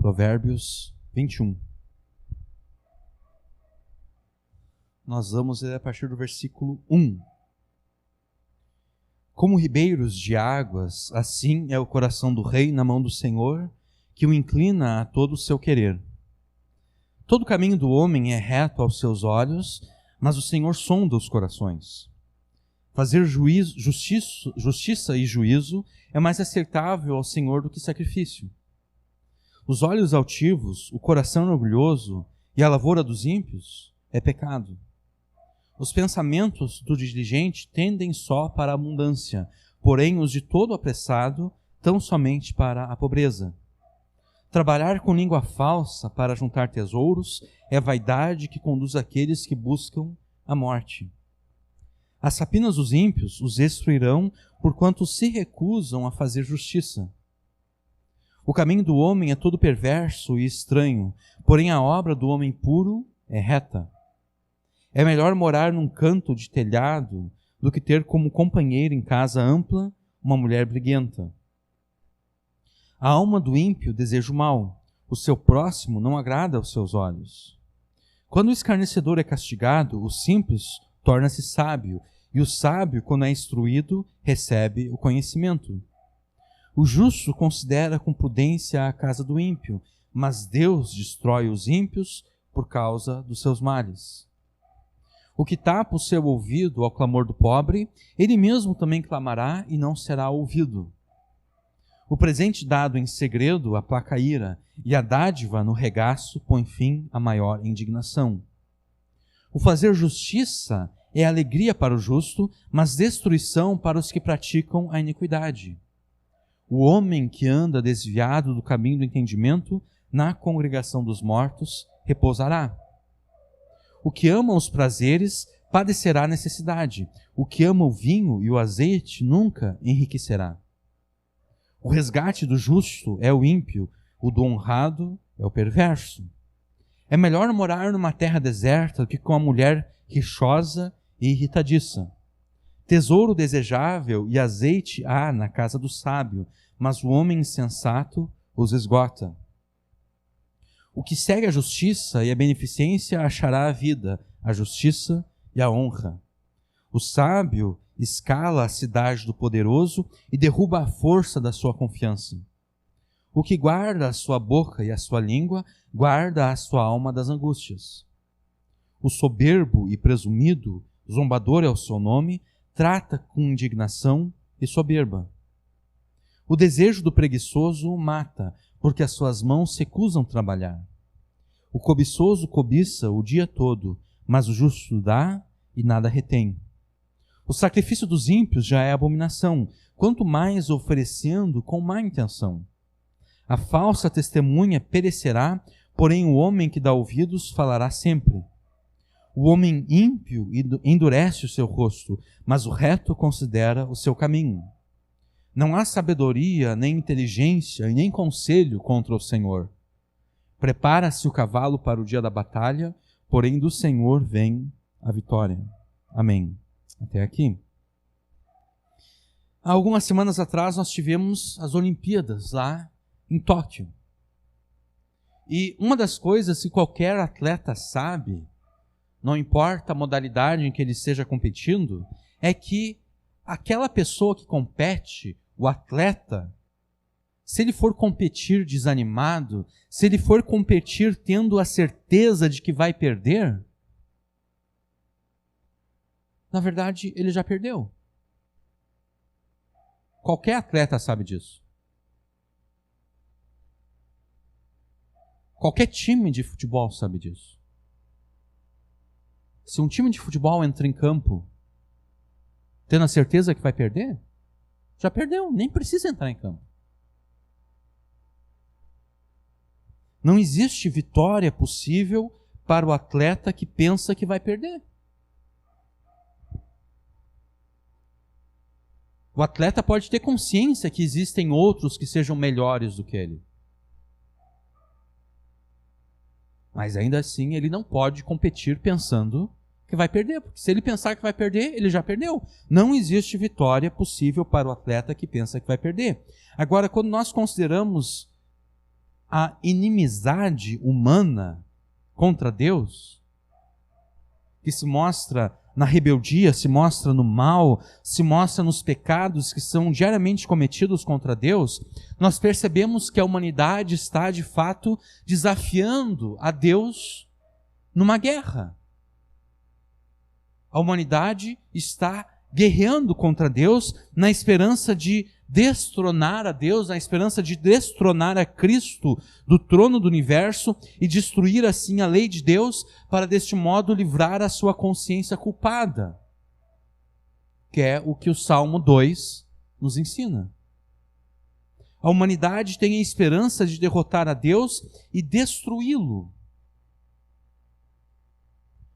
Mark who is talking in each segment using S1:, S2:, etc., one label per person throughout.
S1: Provérbios 21. Nós vamos ler a partir do versículo 1. Como ribeiros de águas, assim é o coração do rei na mão do Senhor, que o inclina a todo o seu querer. Todo caminho do homem é reto aos seus olhos, mas o Senhor sonda os corações. Fazer justiça e juízo é mais aceitável ao Senhor do que sacrifício. Os olhos altivos, o coração orgulhoso e a lavoura dos ímpios é pecado. Os pensamentos do diligente tendem só para a abundância, porém os de todo apressado tão somente para a pobreza. Trabalhar com língua falsa para juntar tesouros é vaidade que conduz aqueles que buscam a morte. As rapinas dos ímpios os destruirão, porquanto se recusam a fazer justiça. O caminho do homem é todo perverso e estranho, porém a obra do homem puro é reta. É melhor morar num canto de telhado do que ter como companheiro em casa ampla uma mulher briguenta. A alma do ímpio deseja o mal, o seu próximo não agrada aos seus olhos. Quando o escarnecedor é castigado, o simples torna-se sábio, e o sábio, quando é instruído, recebe o conhecimento. O justo considera com prudência a casa do ímpio, mas Deus destrói os ímpios por causa dos seus males. O que tapa o seu ouvido ao clamor do pobre, ele mesmo também clamará e não será ouvido. O presente dado em segredo aplaca a ira, e a dádiva no regaço põe fim à maior indignação. O fazer justiça é alegria para o justo, mas destruição para os que praticam a iniquidade. O homem que anda desviado do caminho do entendimento, na congregação dos mortos, repousará. O que ama os prazeres padecerá necessidade. O que ama o vinho e o azeite nunca enriquecerá. O resgate do justo é o ímpio, o do honrado é o perverso. É melhor morar numa terra deserta do que com a mulher rixosa e irritadiça. Tesouro desejável e azeite há na casa do sábio, mas o homem insensato os esgota. O que segue a justiça e a beneficência achará a vida, a justiça e a honra. O sábio escala a cidade do poderoso e derruba a força da sua confiança. O que guarda a sua boca e a sua língua, guarda a sua alma das angústias. O soberbo e presumido, zombador é o seu nome, trata com indignação e soberba. O desejo do preguiçoso o mata, porque as suas mãos se recusam a trabalhar. O cobiçoso cobiça o dia todo, mas o justo dá e nada retém. O sacrifício dos ímpios já é abominação, quanto mais oferecendo com má intenção. A falsa testemunha perecerá, porém o homem que dá ouvidos falará sempre. O homem ímpio endurece o seu rosto, mas o reto considera o seu caminho. Não há sabedoria, nem inteligência e nem conselho contra o Senhor. Prepara-se o cavalo para o dia da batalha, porém do Senhor vem a vitória. Amém. Até aqui. Há algumas semanas atrás nós tivemos as Olimpíadas lá em Tóquio. E uma das coisas que qualquer atleta sabe, não importa a modalidade em que ele esteja competindo, é que aquela pessoa que compete, o atleta, se ele for competir desanimado, se ele for competir tendo a certeza de que vai perder, na verdade, ele já perdeu. Qualquer atleta sabe disso. Qualquer time de futebol sabe disso. Se um time de futebol entra em campo tendo a certeza que vai perder, já perdeu, nem precisa entrar em campo. Não existe vitória possível para o atleta que pensa que vai perder. O atleta pode ter consciência que existem outros que sejam melhores do que ele. Mas ainda assim ele não pode competir pensando que vai perder, porque se ele pensar que vai perder, ele já perdeu. Não existe vitória possível para o atleta que pensa que vai perder. Agora, quando nós consideramos a inimizade humana contra Deus, que se mostra na rebeldia, se mostra no mal, se mostra nos pecados que são diariamente cometidos contra Deus, nós percebemos que a humanidade está, de fato, desafiando a Deus numa guerra. A humanidade está guerreando contra Deus na esperança de destronar a Deus, na esperança de destronar a Cristo do trono do universo e destruir assim a lei de Deus, para deste modo livrar a sua consciência culpada, que é o que o Salmo 2 nos ensina. A humanidade tem a esperança de derrotar a Deus e destruí-lo.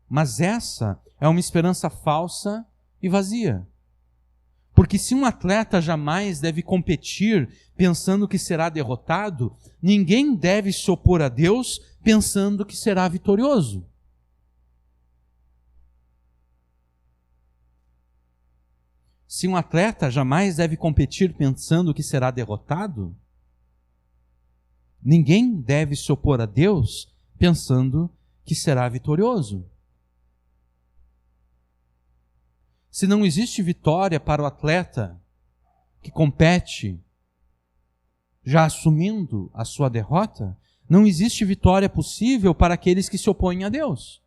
S1: Mas essa é uma esperança falsa e vazia. Porque se um atleta jamais deve competir pensando que será derrotado, ninguém deve se opor a Deus pensando que será vitorioso. Se um atleta jamais deve competir pensando que será derrotado, ninguém deve se opor a Deus pensando que será vitorioso. Se não existe vitória para o atleta que compete, já assumindo a sua derrota, não existe vitória possível para aqueles que se opõem a Deus.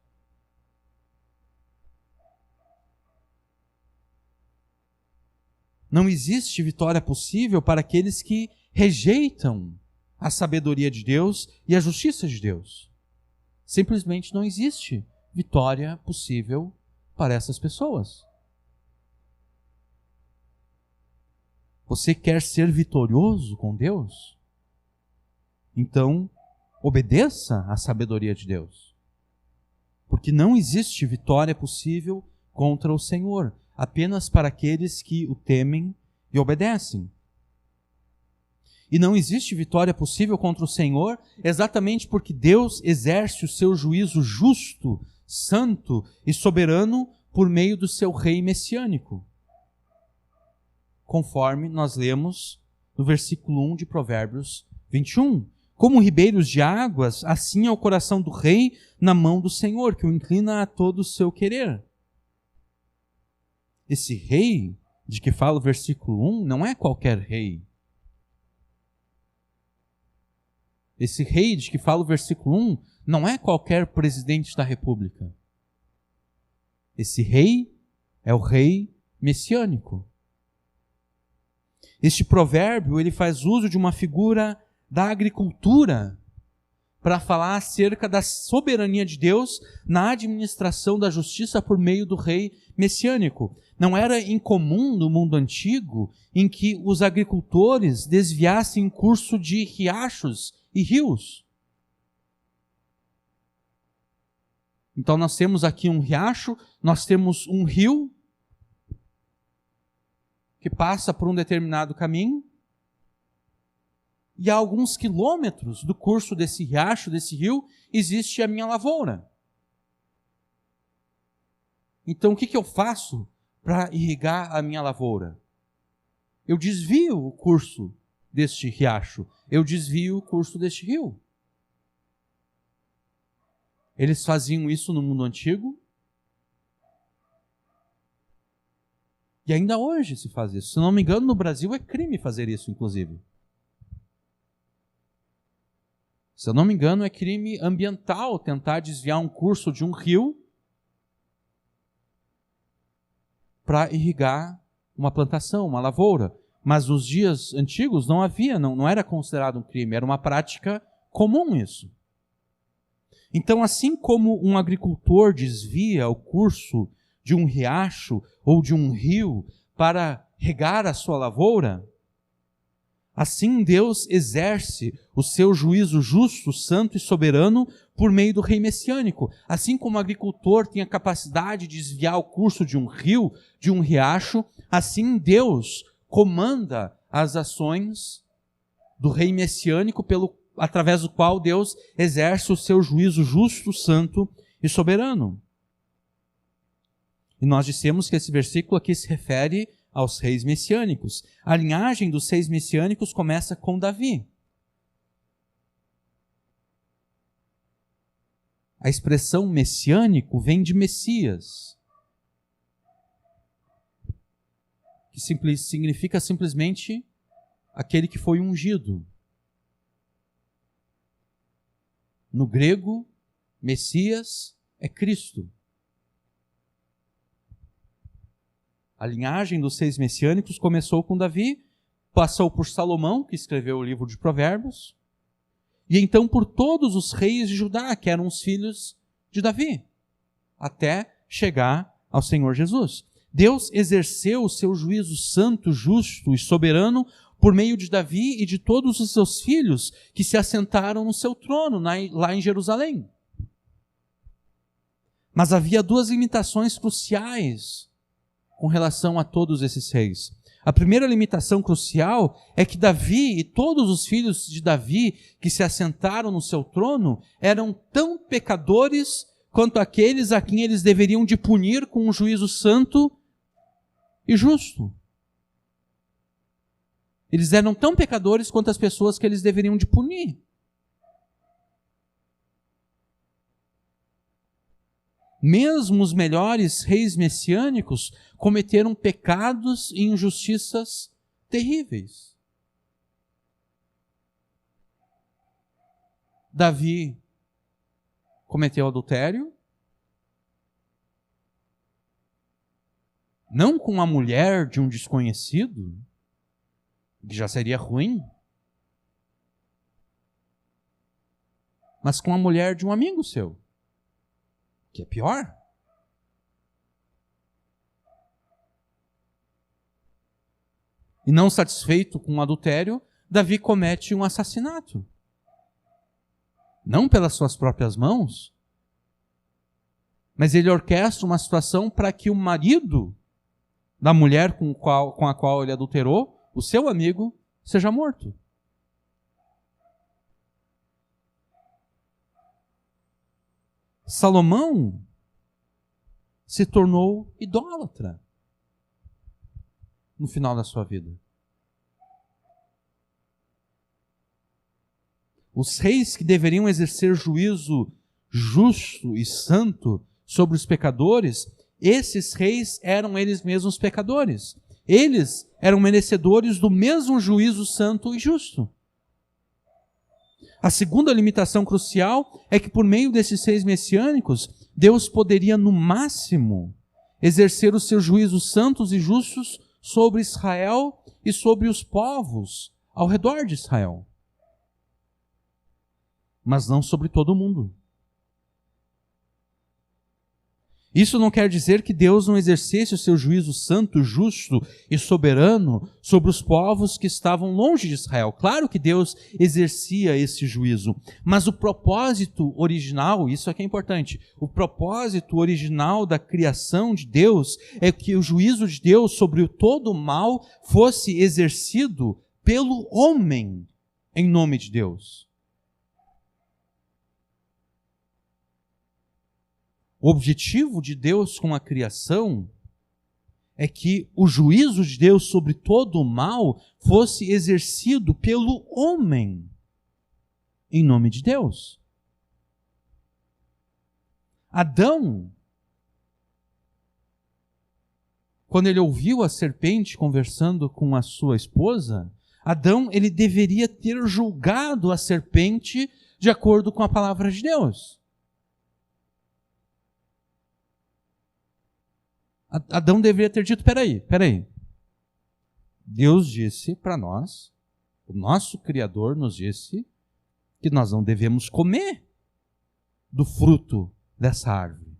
S1: Não existe vitória possível para aqueles que rejeitam a sabedoria de Deus e a justiça de Deus. Simplesmente não existe vitória possível para essas pessoas. Você quer ser vitorioso com Deus? Então, obedeça à sabedoria de Deus. Porque não existe vitória possível contra o Senhor, apenas para aqueles que o temem e obedecem. E não existe vitória possível contra o Senhor exatamente porque Deus exerce o seu juízo justo, santo e soberano por meio do seu rei messiânico, conforme nós lemos no versículo 1 de Provérbios 21. Como ribeiros de águas, assim é o coração do rei na mão do Senhor, que o inclina a todo o seu querer. Esse rei de que fala o versículo 1 não é qualquer rei. Esse rei de que fala o versículo 1 não é qualquer presidente da república. Esse rei é o rei messiânico. Este provérbio, ele faz uso de uma figura da agricultura para falar acerca da soberania de Deus na administração da justiça por meio do rei messiânico. Não era incomum no mundo antigo em que os agricultores desviassem o curso de riachos e rios. Então nós temos aqui um riacho, nós temos um rio que passa por um determinado caminho, e a alguns quilômetros do curso desse riacho, desse rio, existe a minha lavoura. Então o que eu faço para irrigar a minha lavoura? Eu desvio o curso deste riacho, eu desvio o curso deste rio. Eles faziam isso no mundo antigo, e ainda hoje se faz isso. Se não me engano, no Brasil é crime fazer isso, inclusive. Se eu não me engano, é crime ambiental tentar desviar um curso de um rio para irrigar uma plantação, uma lavoura. Mas nos dias antigos não havia, não era considerado um crime, era uma prática comum isso. Então, assim como um agricultor desvia o curso de um riacho ou de um rio para regar a sua lavoura, assim Deus exerce o seu juízo justo, santo e soberano por meio do rei messiânico. Assim como o agricultor tem a capacidade de desviar o curso de um rio, de um riacho, assim Deus comanda as ações do rei messiânico através do qual Deus exerce o seu juízo justo, santo e soberano. E nós dissemos que esse versículo aqui se refere aos reis messiânicos. A linhagem dos reis messiânicos começa com Davi. A expressão messiânico vem de Messias, que significa simplesmente aquele que foi ungido. No grego, Messias é Cristo. A linhagem dos 6 messiânicos começou com Davi, passou por Salomão, que escreveu o livro de Provérbios, e então por todos os reis de Judá, que eram os filhos de Davi, até chegar ao Senhor Jesus. Deus exerceu o seu juízo santo, justo e soberano por meio de Davi e de todos os seus filhos que se assentaram no seu trono, lá em Jerusalém. Mas havia 2 limitações cruciais com relação a todos esses reis. A primeira limitação crucial é que Davi e todos os filhos de Davi que se assentaram no seu trono eram tão pecadores quanto aqueles a quem eles deveriam de punir com um juízo santo e justo. Eles eram tão pecadores quanto as pessoas que eles deveriam de punir. Mesmo os melhores reis messiânicos cometeram pecados e injustiças terríveis. Davi cometeu adultério, não com a mulher de um desconhecido, que já seria ruim, mas com a mulher de um amigo seu, que é pior. E não satisfeito com o adultério, Davi comete um assassinato. Não pelas suas próprias mãos, mas ele orquestra uma situação para que o marido da mulher com a qual ele adulterou, o seu amigo, seja morto. Salomão se tornou idólatra no final da sua vida. Os reis que deveriam exercer juízo justo e santo sobre os pecadores, esses reis eram eles mesmos pecadores. Eles eram merecedores do mesmo juízo santo e justo. A segunda limitação crucial é que por meio desses reis messiânicos, Deus poderia no máximo exercer os seus juízos santos e justos sobre Israel e sobre os povos ao redor de Israel. Mas não sobre todo o mundo. Isso não quer dizer que Deus não exercesse o seu juízo santo, justo e soberano sobre os povos que estavam longe de Israel. Claro que Deus exercia esse juízo, mas o propósito original, isso aqui é importante, o propósito original da criação de Deus é que o juízo de Deus sobre todo o mal fosse exercido pelo homem em nome de Deus. O objetivo de Deus com a criação é que o juízo de Deus sobre todo o mal fosse exercido pelo homem, em nome de Deus. Adão, quando ele ouviu a serpente conversando com a sua esposa, Adão, ele deveria ter julgado a serpente de acordo com a palavra de Deus. Adão deveria ter dito, peraí. Deus disse para nós, o nosso Criador nos disse, que nós não devemos comer do fruto dessa árvore.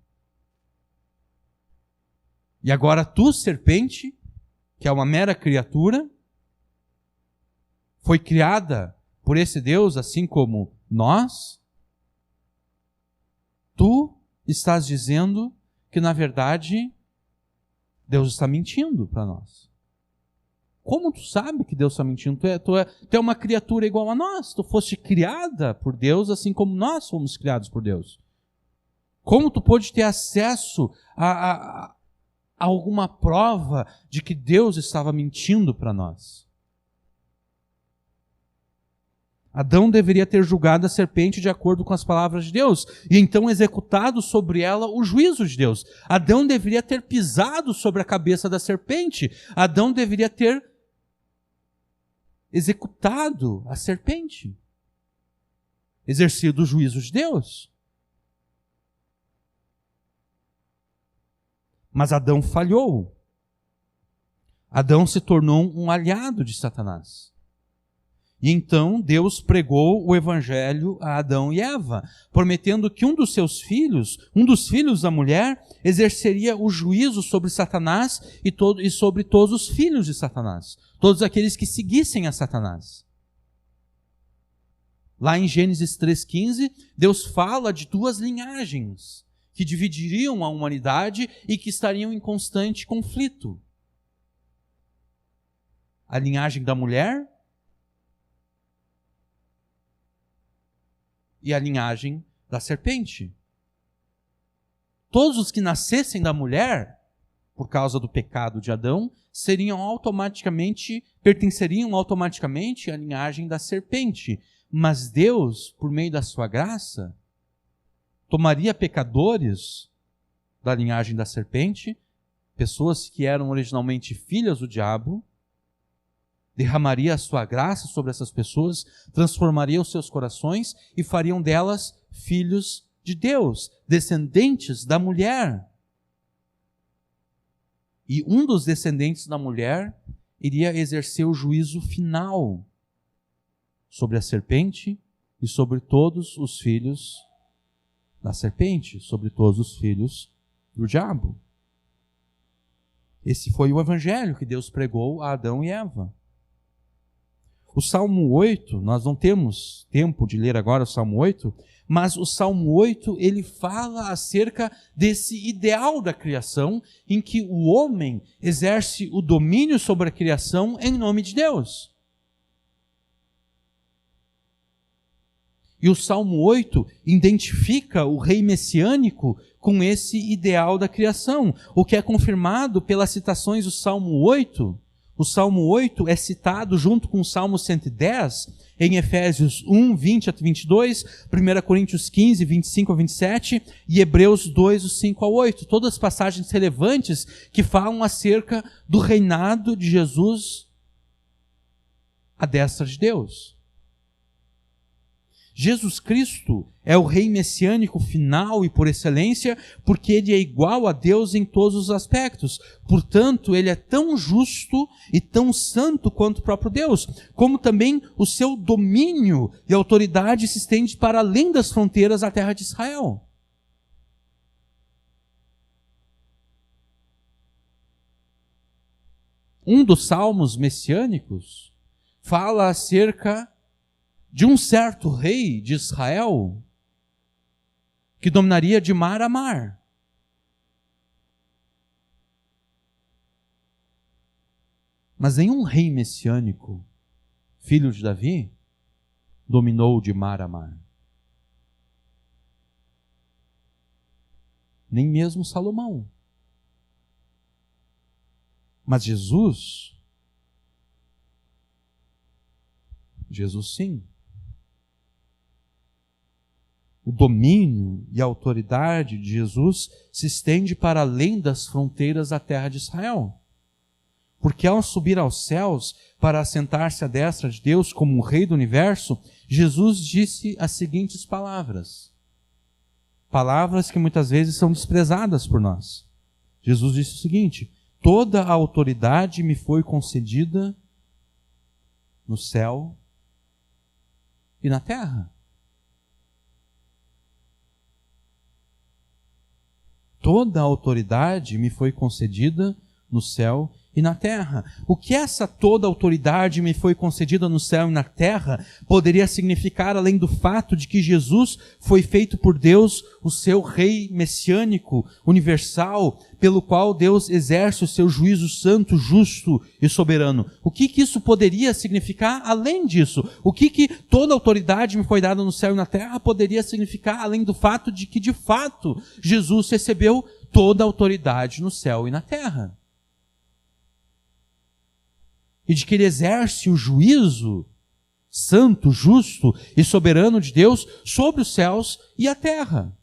S1: E agora tu, serpente, que é uma mera criatura, foi criada por esse Deus, assim como nós, tu estás dizendo que, na verdade, Deus está mentindo para nós. Como tu sabe que Deus está mentindo? Tu é uma criatura igual a nós. Tu foste criada por Deus assim como nós fomos criados por Deus. Como tu pode ter acesso a alguma prova de que Deus estava mentindo para nós? Adão deveria ter julgado a serpente de acordo com as palavras de Deus, e então executado sobre ela o juízo de Deus. Adão deveria ter pisado sobre a cabeça da serpente. Adão deveria ter executado a serpente, exercido o juízo de Deus. Mas Adão falhou. Adão se tornou um aliado de Satanás. E então Deus pregou o evangelho a Adão e Eva, prometendo que um dos seus filhos, um dos filhos da mulher, exerceria o juízo sobre Satanás e sobre todos os filhos de Satanás, todos aqueles que seguissem a Satanás. Lá em Gênesis 3,15, Deus fala de duas linhagens que dividiriam a humanidade e que estariam em constante conflito. A linhagem da mulher e a linhagem da serpente. Todos os que nascessem da mulher, por causa do pecado de Adão, pertenceriam automaticamente à linhagem da serpente. Mas Deus, por meio da sua graça, tomaria pecadores da linhagem da serpente, pessoas que eram originalmente filhas do diabo, derramaria a sua graça sobre essas pessoas, transformaria os seus corações e fariam delas filhos de Deus, descendentes da mulher. E um dos descendentes da mulher iria exercer o juízo final sobre a serpente e sobre todos os filhos da serpente, sobre todos os filhos do diabo. Esse foi o evangelho que Deus pregou a Adão e Eva. O Salmo 8, nós não temos tempo de ler agora o Salmo 8, mas o Salmo 8, ele fala acerca desse ideal da criação, em que o homem exerce o domínio sobre a criação em nome de Deus. E o Salmo 8 identifica o rei messiânico com esse ideal da criação, o que é confirmado pelas citações do Salmo 8. O Salmo 8 é citado junto com o Salmo 110, em Efésios 1, 20 a 22, 1 Coríntios 15, 25 a 27 e Hebreus 2, 5 a 8. Todas passagens relevantes que falam acerca do reinado de Jesus à destra de Deus. Jesus Cristo é o rei messiânico final e por excelência, porque ele é igual a Deus em todos os aspectos. Portanto, ele é tão justo e tão santo quanto o próprio Deus, como também o seu domínio e autoridade se estende para além das fronteiras da terra de Israel. Um dos salmos messiânicos fala acerca de um certo rei de Israel que dominaria de mar a mar. Mas nenhum rei messiânico, filho de Davi, dominou de mar a mar. Nem mesmo Salomão. Mas Jesus sim. O domínio e a autoridade de Jesus se estende para além das fronteiras da terra de Israel. Porque ao subir aos céus para assentar-se à destra de Deus como o Rei do Universo, Jesus disse as seguintes palavras. Palavras que muitas vezes são desprezadas por nós. Jesus disse o seguinte: toda a autoridade me foi concedida no céu e na terra. Toda a autoridade me foi concedida no céu e na terra. O que essa toda autoridade me foi concedida no céu e na terra poderia significar, além do fato de que Jesus foi feito por Deus o seu rei messiânico, universal, pelo qual Deus exerce o seu juízo santo, justo e soberano. O que isso poderia significar além disso? O que toda autoridade me foi dada no céu e na terra poderia significar, além do fato de que, de fato, Jesus recebeu toda a autoridade no céu e na terra? E de que ele exerce o juízo santo, justo e soberano de Deus sobre os céus e a terra.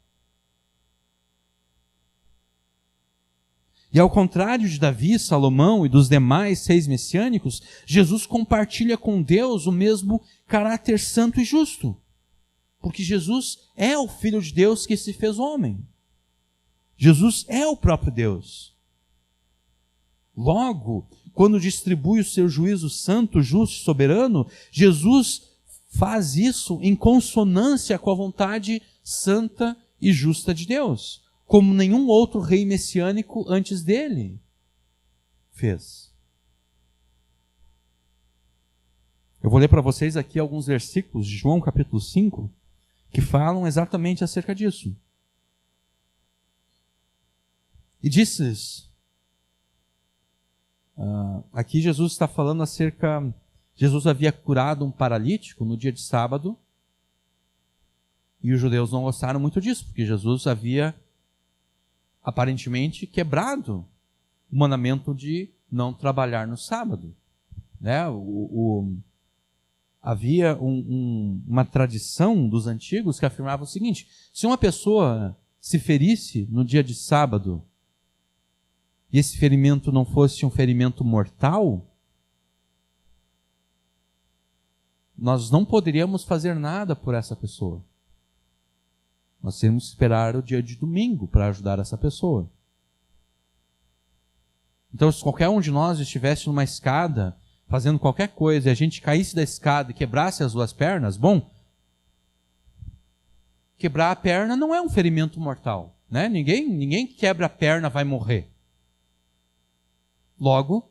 S1: E ao contrário de Davi, Salomão e dos demais reis messiânicos, Jesus compartilha com Deus o mesmo caráter santo e justo. Porque Jesus é o Filho de Deus que se fez homem. Jesus é o próprio Deus. Logo, quando distribui o seu juízo santo, justo e soberano, Jesus faz isso em consonância com a vontade santa e justa de Deus, como nenhum outro rei messiânico antes dele fez. Eu vou ler para vocês aqui alguns versículos de João capítulo 5, que falam exatamente acerca disso. E disse-lhes, aqui Jesus está falando acerca, Jesus havia curado um paralítico no dia de sábado, e os judeus não gostaram muito disso, porque Jesus havia aparentemente quebrado o mandamento de não trabalhar no sábado. Né? Havia uma tradição dos antigos que afirmava o seguinte: se uma pessoa se ferisse no dia de sábado, e esse ferimento não fosse um ferimento mortal, nós não poderíamos fazer nada por essa pessoa. Nós teríamos que esperar o dia de domingo para ajudar essa pessoa. Então, se qualquer um de nós estivesse numa escada, fazendo qualquer coisa, e a gente caísse da escada e quebrasse as duas pernas, bom, quebrar a perna não é um ferimento mortal, né? Ninguém que quebra a perna vai morrer. Logo,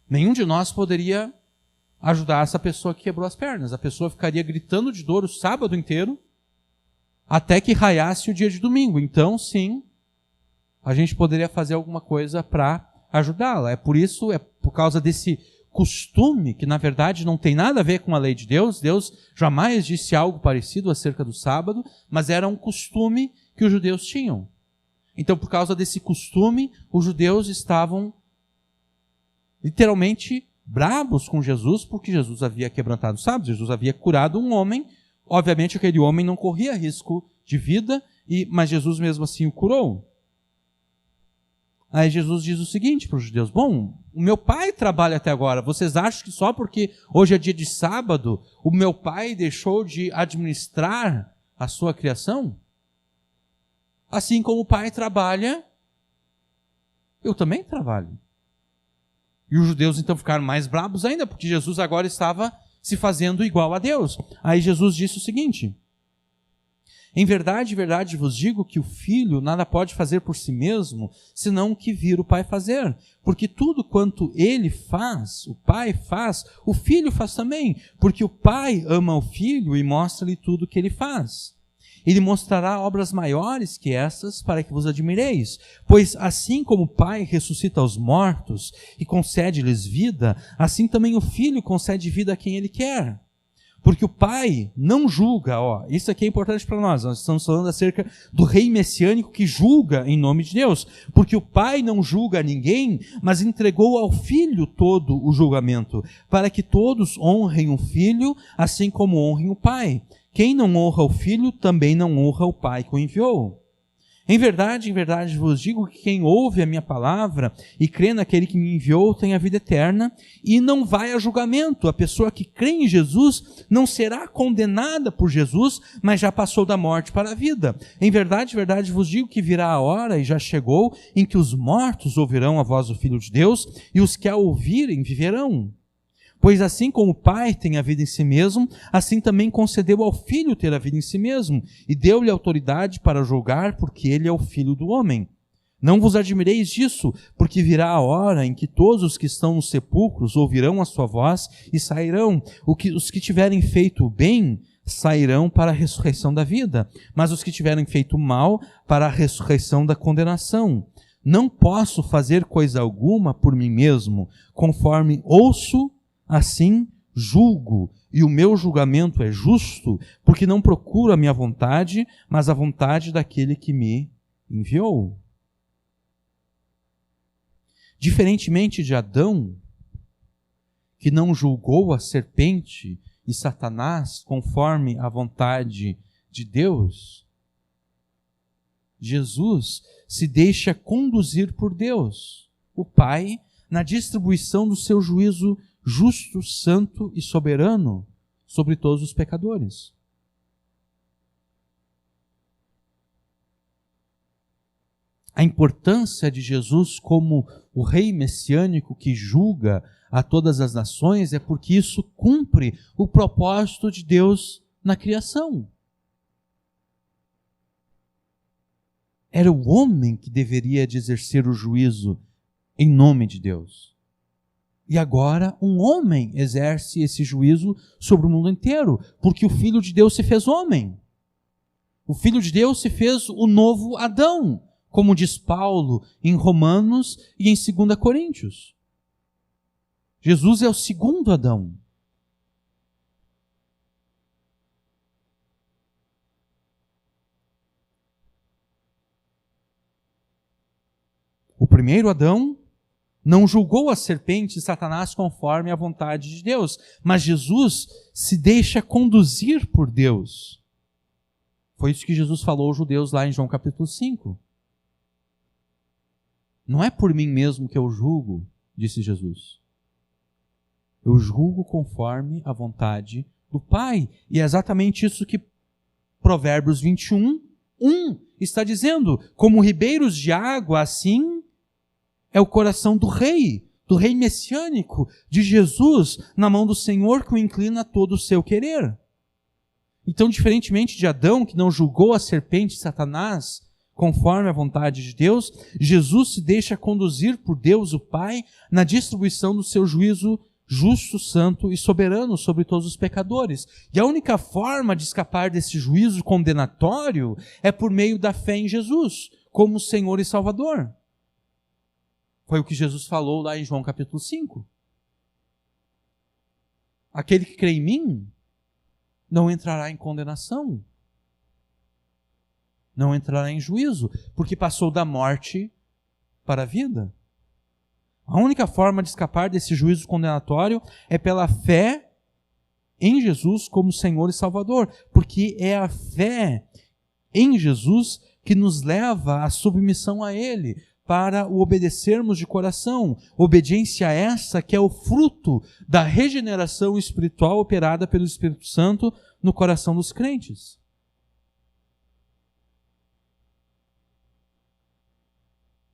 S1: nenhum de nós poderia ajudar essa pessoa que quebrou as pernas. A pessoa ficaria gritando de dor o sábado inteiro, até que raiasse o dia de domingo. Então, sim, a gente poderia fazer alguma coisa para ajudá-la. É por causa desse costume, que na verdade não tem nada a ver com a lei de Deus. Deus jamais disse algo parecido acerca do sábado, mas era um costume que os judeus tinham. Então, por causa desse costume, os judeus estavam literalmente bravos com Jesus, porque Jesus havia quebrantado o sábado, Jesus havia curado um homem. Obviamente, aquele homem não corria risco de vida, mas Jesus mesmo assim o curou. Aí Jesus diz o seguinte para os judeus: bom, o meu pai trabalha até agora, vocês acham que só porque hoje é dia de sábado, o meu pai deixou de administrar a sua criação? Assim como o pai trabalha, eu também trabalho. E os judeus então ficaram mais bravos ainda, porque Jesus agora estava se fazendo igual a Deus. Aí Jesus disse o seguinte: em verdade vos digo que o filho nada pode fazer por si mesmo, senão o que vir o pai fazer. Porque tudo quanto ele faz, o pai faz, o filho faz também. Porque o pai ama o filho e mostra-lhe tudo o que ele faz. Ele mostrará obras maiores que essas para que vos admireis. Pois assim como o Pai ressuscita os mortos e concede-lhes vida, assim também o Filho concede vida a quem Ele quer. Porque o Pai não julga, isso aqui é importante para nós estamos falando acerca do rei messiânico que julga em nome de Deus. Porque o Pai não julga ninguém, mas entregou ao Filho todo o julgamento, para que todos honrem o Filho, assim como honrem o Pai. Quem não honra o Filho, também não honra o Pai que o enviou. Em verdade vos digo que quem ouve a minha palavra e crê naquele que me enviou tem a vida eterna e não vai a julgamento. A pessoa que crê em Jesus não será condenada por Jesus, mas já passou da morte para a vida. Em verdade vos digo que virá a hora, e já chegou, em que os mortos ouvirão a voz do Filho de Deus e os que a ouvirem viverão. Pois assim como o Pai tem a vida em si mesmo, assim também concedeu ao Filho ter a vida em si mesmo, e deu-lhe autoridade para julgar, porque ele é o Filho do homem. Não vos admireis disso, porque virá a hora em que todos os que estão nos sepulcros ouvirão a sua voz e sairão. Os que tiverem feito o bem sairão para a ressurreição da vida, mas os que tiverem feito o mal para a ressurreição da condenação. Não posso fazer coisa alguma por mim mesmo, conforme ouço, assim julgo, e o meu julgamento é justo, porque não procuro a minha vontade, mas a vontade daquele que me enviou. Diferentemente de Adão, que não julgou a serpente e Satanás conforme a vontade de Deus, Jesus se deixa conduzir por Deus, o Pai, na distribuição do seu juízo justo, santo e soberano sobre todos os pecadores. A importância de Jesus como o rei messiânico que julga a todas as nações é porque isso cumpre o propósito de Deus na criação. Era o homem que deveria exercer o juízo em nome de Deus. E agora um homem exerce esse juízo sobre o mundo inteiro, porque o Filho de Deus se fez homem. O Filho de Deus se fez o novo Adão, como diz Paulo em Romanos e em 2 Coríntios. Jesus é o segundo Adão. O primeiro Adão não julgou a serpente e Satanás conforme a vontade de Deus, mas Jesus se deixa conduzir por Deus. Foi isso que Jesus falou aos judeus lá em João capítulo 5. Não é por mim mesmo que eu julgo, disse Jesus. Eu julgo conforme a vontade do Pai. E é exatamente isso que Provérbios 21:1 está dizendo. Como ribeiros de água, assim é o coração do rei messiânico, de Jesus, na mão do Senhor que o inclina a todo o seu querer. Então, diferentemente de Adão, que não julgou a serpente Satanás conforme a vontade de Deus, Jesus se deixa conduzir por Deus o Pai na distribuição do seu juízo justo, santo e soberano sobre todos os pecadores. E a única forma de escapar desse juízo condenatório é por meio da fé em Jesus, como Senhor e Salvador. Foi o que Jesus falou lá em João capítulo 5. Aquele que crê em mim não entrará em condenação, não entrará em juízo, porque passou da morte para a vida. A única forma de escapar desse juízo condenatório é pela fé em Jesus como Senhor e Salvador, porque é a fé em Jesus que nos leva à submissão a Ele, para o obedecermos de coração. Obediência essa que é o fruto da regeneração espiritual operada pelo Espírito Santo no coração dos crentes.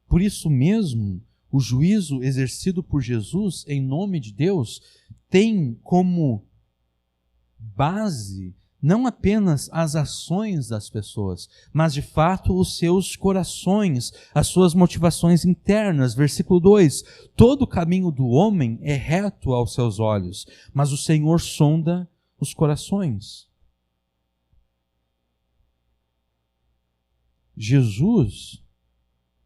S1: Por isso mesmo, o juízo exercido por Jesus em nome de Deus tem como base não apenas as ações das pessoas, mas de fato os seus corações, as suas motivações internas. Versículo 2: todo o caminho do homem é reto aos seus olhos, mas o Senhor sonda os corações. Jesus,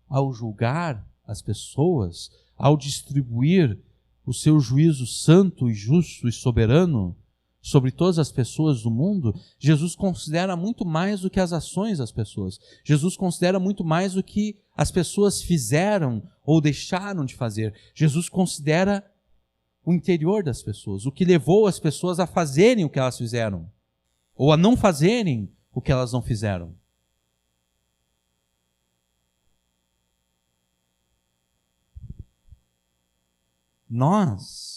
S1: ao julgar as pessoas, ao distribuir o seu juízo santo e justo e soberano sobre todas as pessoas do mundo, Jesus considera muito mais do que as ações das pessoas. Jesus considera muito mais do que as pessoas fizeram ou deixaram de fazer. Jesus considera o interior das pessoas, o que levou as pessoas a fazerem o que elas fizeram, ou a não fazerem o que elas não fizeram. Nós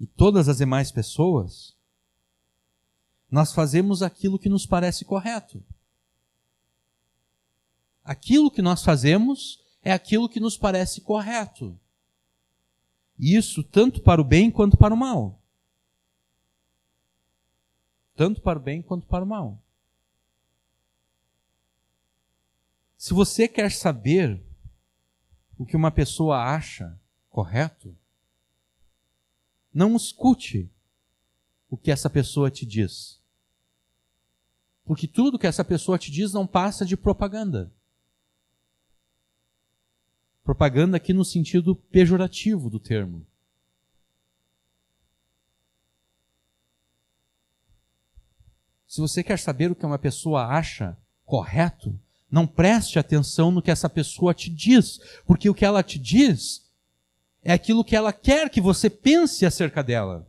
S1: e todas as demais pessoas, nós fazemos aquilo que nos parece correto. Aquilo que nós fazemos é aquilo que nos parece correto. Isso tanto para o bem quanto para o mal. Tanto para o bem quanto para o mal. Se você quer saber o que uma pessoa acha correto, não escute o que essa pessoa te diz. Porque tudo que essa pessoa te diz não passa de propaganda. Propaganda aqui no sentido pejorativo do termo. Se você quer saber o que uma pessoa acha correto, não preste atenção no que essa pessoa te diz, porque o que ela te diz é aquilo que ela quer que você pense acerca dela.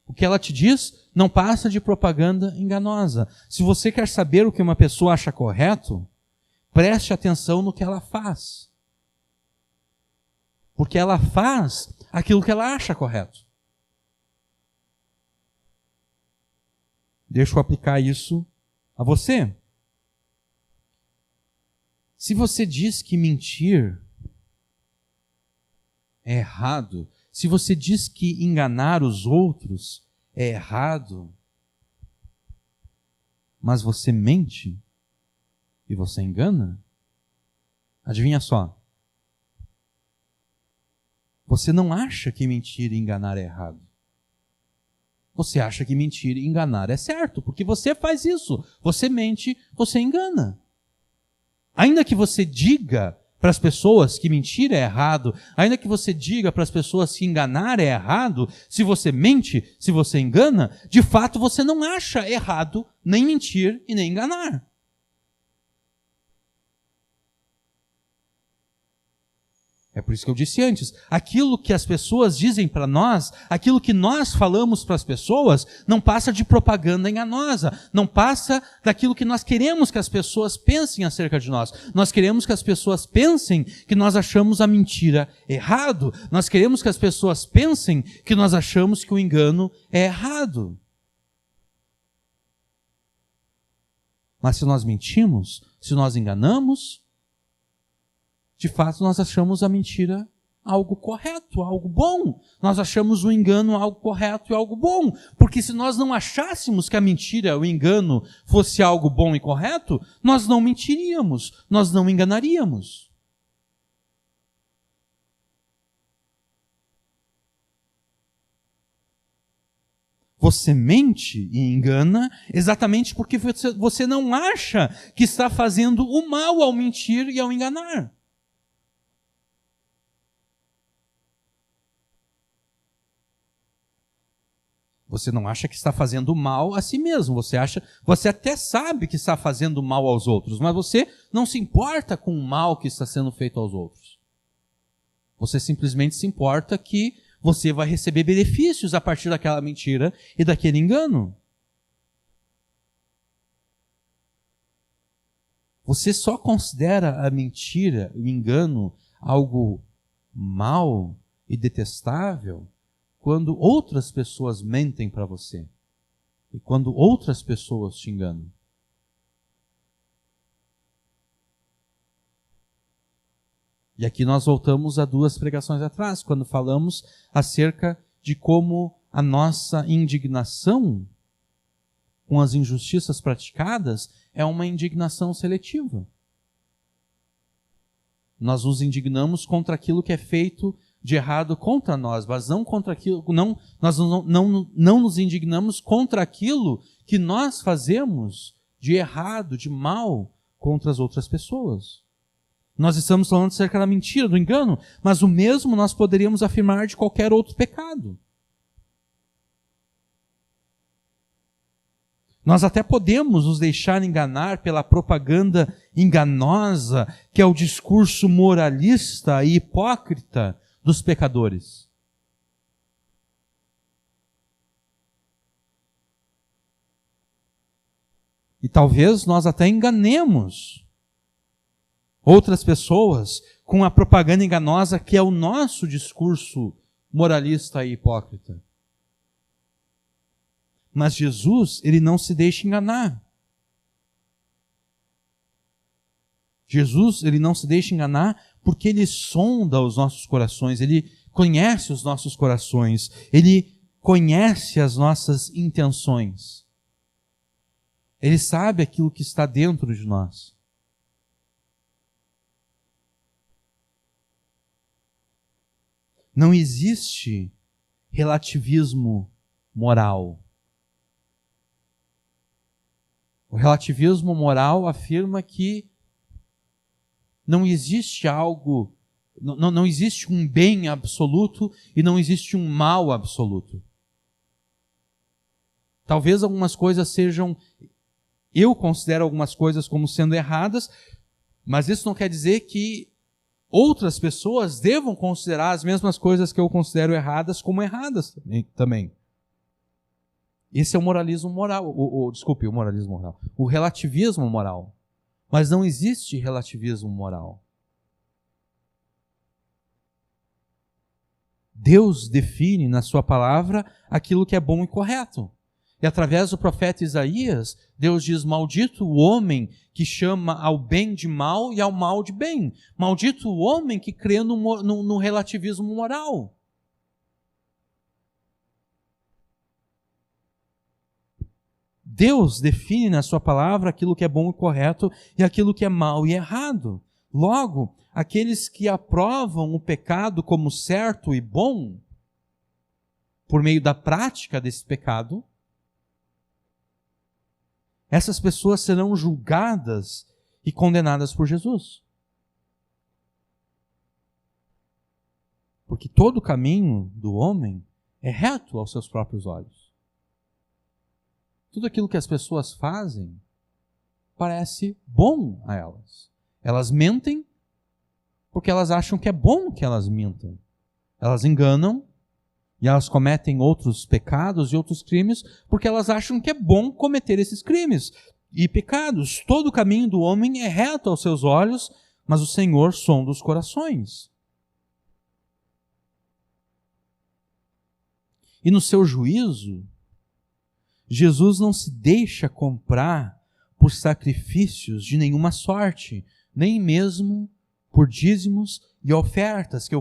S1: O que ela te diz não passa de propaganda enganosa. Se você quer saber o que uma pessoa acha correto, preste atenção no que ela faz. Porque ela faz aquilo que ela acha correto. Deixa eu aplicar isso a você. Se você diz que mentir é errado, se você diz que enganar os outros é errado, mas você mente e você engana, adivinha só. Você não acha que mentir e enganar é errado. Você acha que mentir e enganar é certo, porque você faz isso. Você mente, você engana. Ainda que você diga para as pessoas que mentir é errado, ainda que você diga para as pessoas que enganar é errado, se você mente, se você engana, de fato você não acha errado nem mentir e nem enganar. É por isso que eu disse antes, aquilo que as pessoas dizem para nós, aquilo que nós falamos para as pessoas, não passa de propaganda enganosa, não passa daquilo que nós queremos que as pessoas pensem acerca de nós. Nós queremos que as pessoas pensem que nós achamos a mentira errado, nós queremos que as pessoas pensem que nós achamos que o engano é errado. Mas se nós mentimos, se nós enganamos, de fato, nós achamos a mentira algo correto, algo bom. Nós achamos o engano algo correto e algo bom. Porque se nós não achássemos que a mentira, o engano, fosse algo bom e correto, nós não mentiríamos, nós não enganaríamos. Você mente e engana exatamente porque você não acha que está fazendo o mal ao mentir e ao enganar. Você não acha que está fazendo mal a si mesmo. Você até sabe que está fazendo mal aos outros, mas você não se importa com o mal que está sendo feito aos outros. Você simplesmente se importa que você vai receber benefícios a partir daquela mentira e daquele engano. Você só considera a mentira, o engano, algo mal e detestável quando outras pessoas mentem para você e quando outras pessoas te enganam. E aqui nós voltamos a 2 pregações atrás, quando falamos acerca de como a nossa indignação com as injustiças praticadas é uma indignação seletiva. Nós nos indignamos contra aquilo que é feito de errado contra nós, mas não contra aquilo, nós não nos indignamos contra aquilo que nós fazemos de errado, de mal contra as outras pessoas. Nós estamos falando acerca da mentira, do engano, mas o mesmo nós poderíamos afirmar de qualquer outro pecado. Nós até podemos nos deixar enganar pela propaganda enganosa, que é o discurso moralista e hipócrita dos pecadores. E talvez nós até enganemos outras pessoas com a propaganda enganosa que é o nosso discurso moralista e hipócrita. Mas Jesus, ele não se deixa enganar. Jesus, ele não se deixa enganar porque ele sonda os nossos corações, ele conhece os nossos corações, ele conhece as nossas intenções. Ele sabe aquilo que está dentro de nós. Não existe relativismo moral. O relativismo moral afirma que não existe algo, não existe um bem absoluto e não existe um mal absoluto. Talvez algumas coisas sejam, eu considero algumas coisas como sendo erradas, mas isso não quer dizer que outras pessoas devam considerar as mesmas coisas que eu considero erradas como erradas também. Esse é o moralismo moral, desculpe, o moralismo moral, o relativismo moral. Mas não existe relativismo moral. Deus define na sua palavra aquilo que é bom e correto. E através do profeta Isaías, Deus diz: maldito o homem que chama ao bem de mal e ao mal de bem. Maldito o homem que crê no relativismo moral. Deus define na sua palavra aquilo que é bom e correto e aquilo que é mal e errado. Logo, aqueles que aprovam o pecado como certo e bom, por meio da prática desse pecado, essas pessoas serão julgadas e condenadas por Jesus. Porque todo o caminho do homem é reto aos seus próprios olhos. Tudo aquilo que as pessoas fazem parece bom a elas. Elas mentem porque elas acham que é bom que elas mintam. Elas enganam e elas cometem outros pecados e outros crimes porque elas acham que é bom cometer esses crimes e pecados. Todo o caminho do homem é reto aos seus olhos, mas o Senhor sonda os corações. E no seu juízo, Jesus não se deixa comprar por sacrifícios de nenhuma sorte, nem mesmo por dízimos e ofertas, que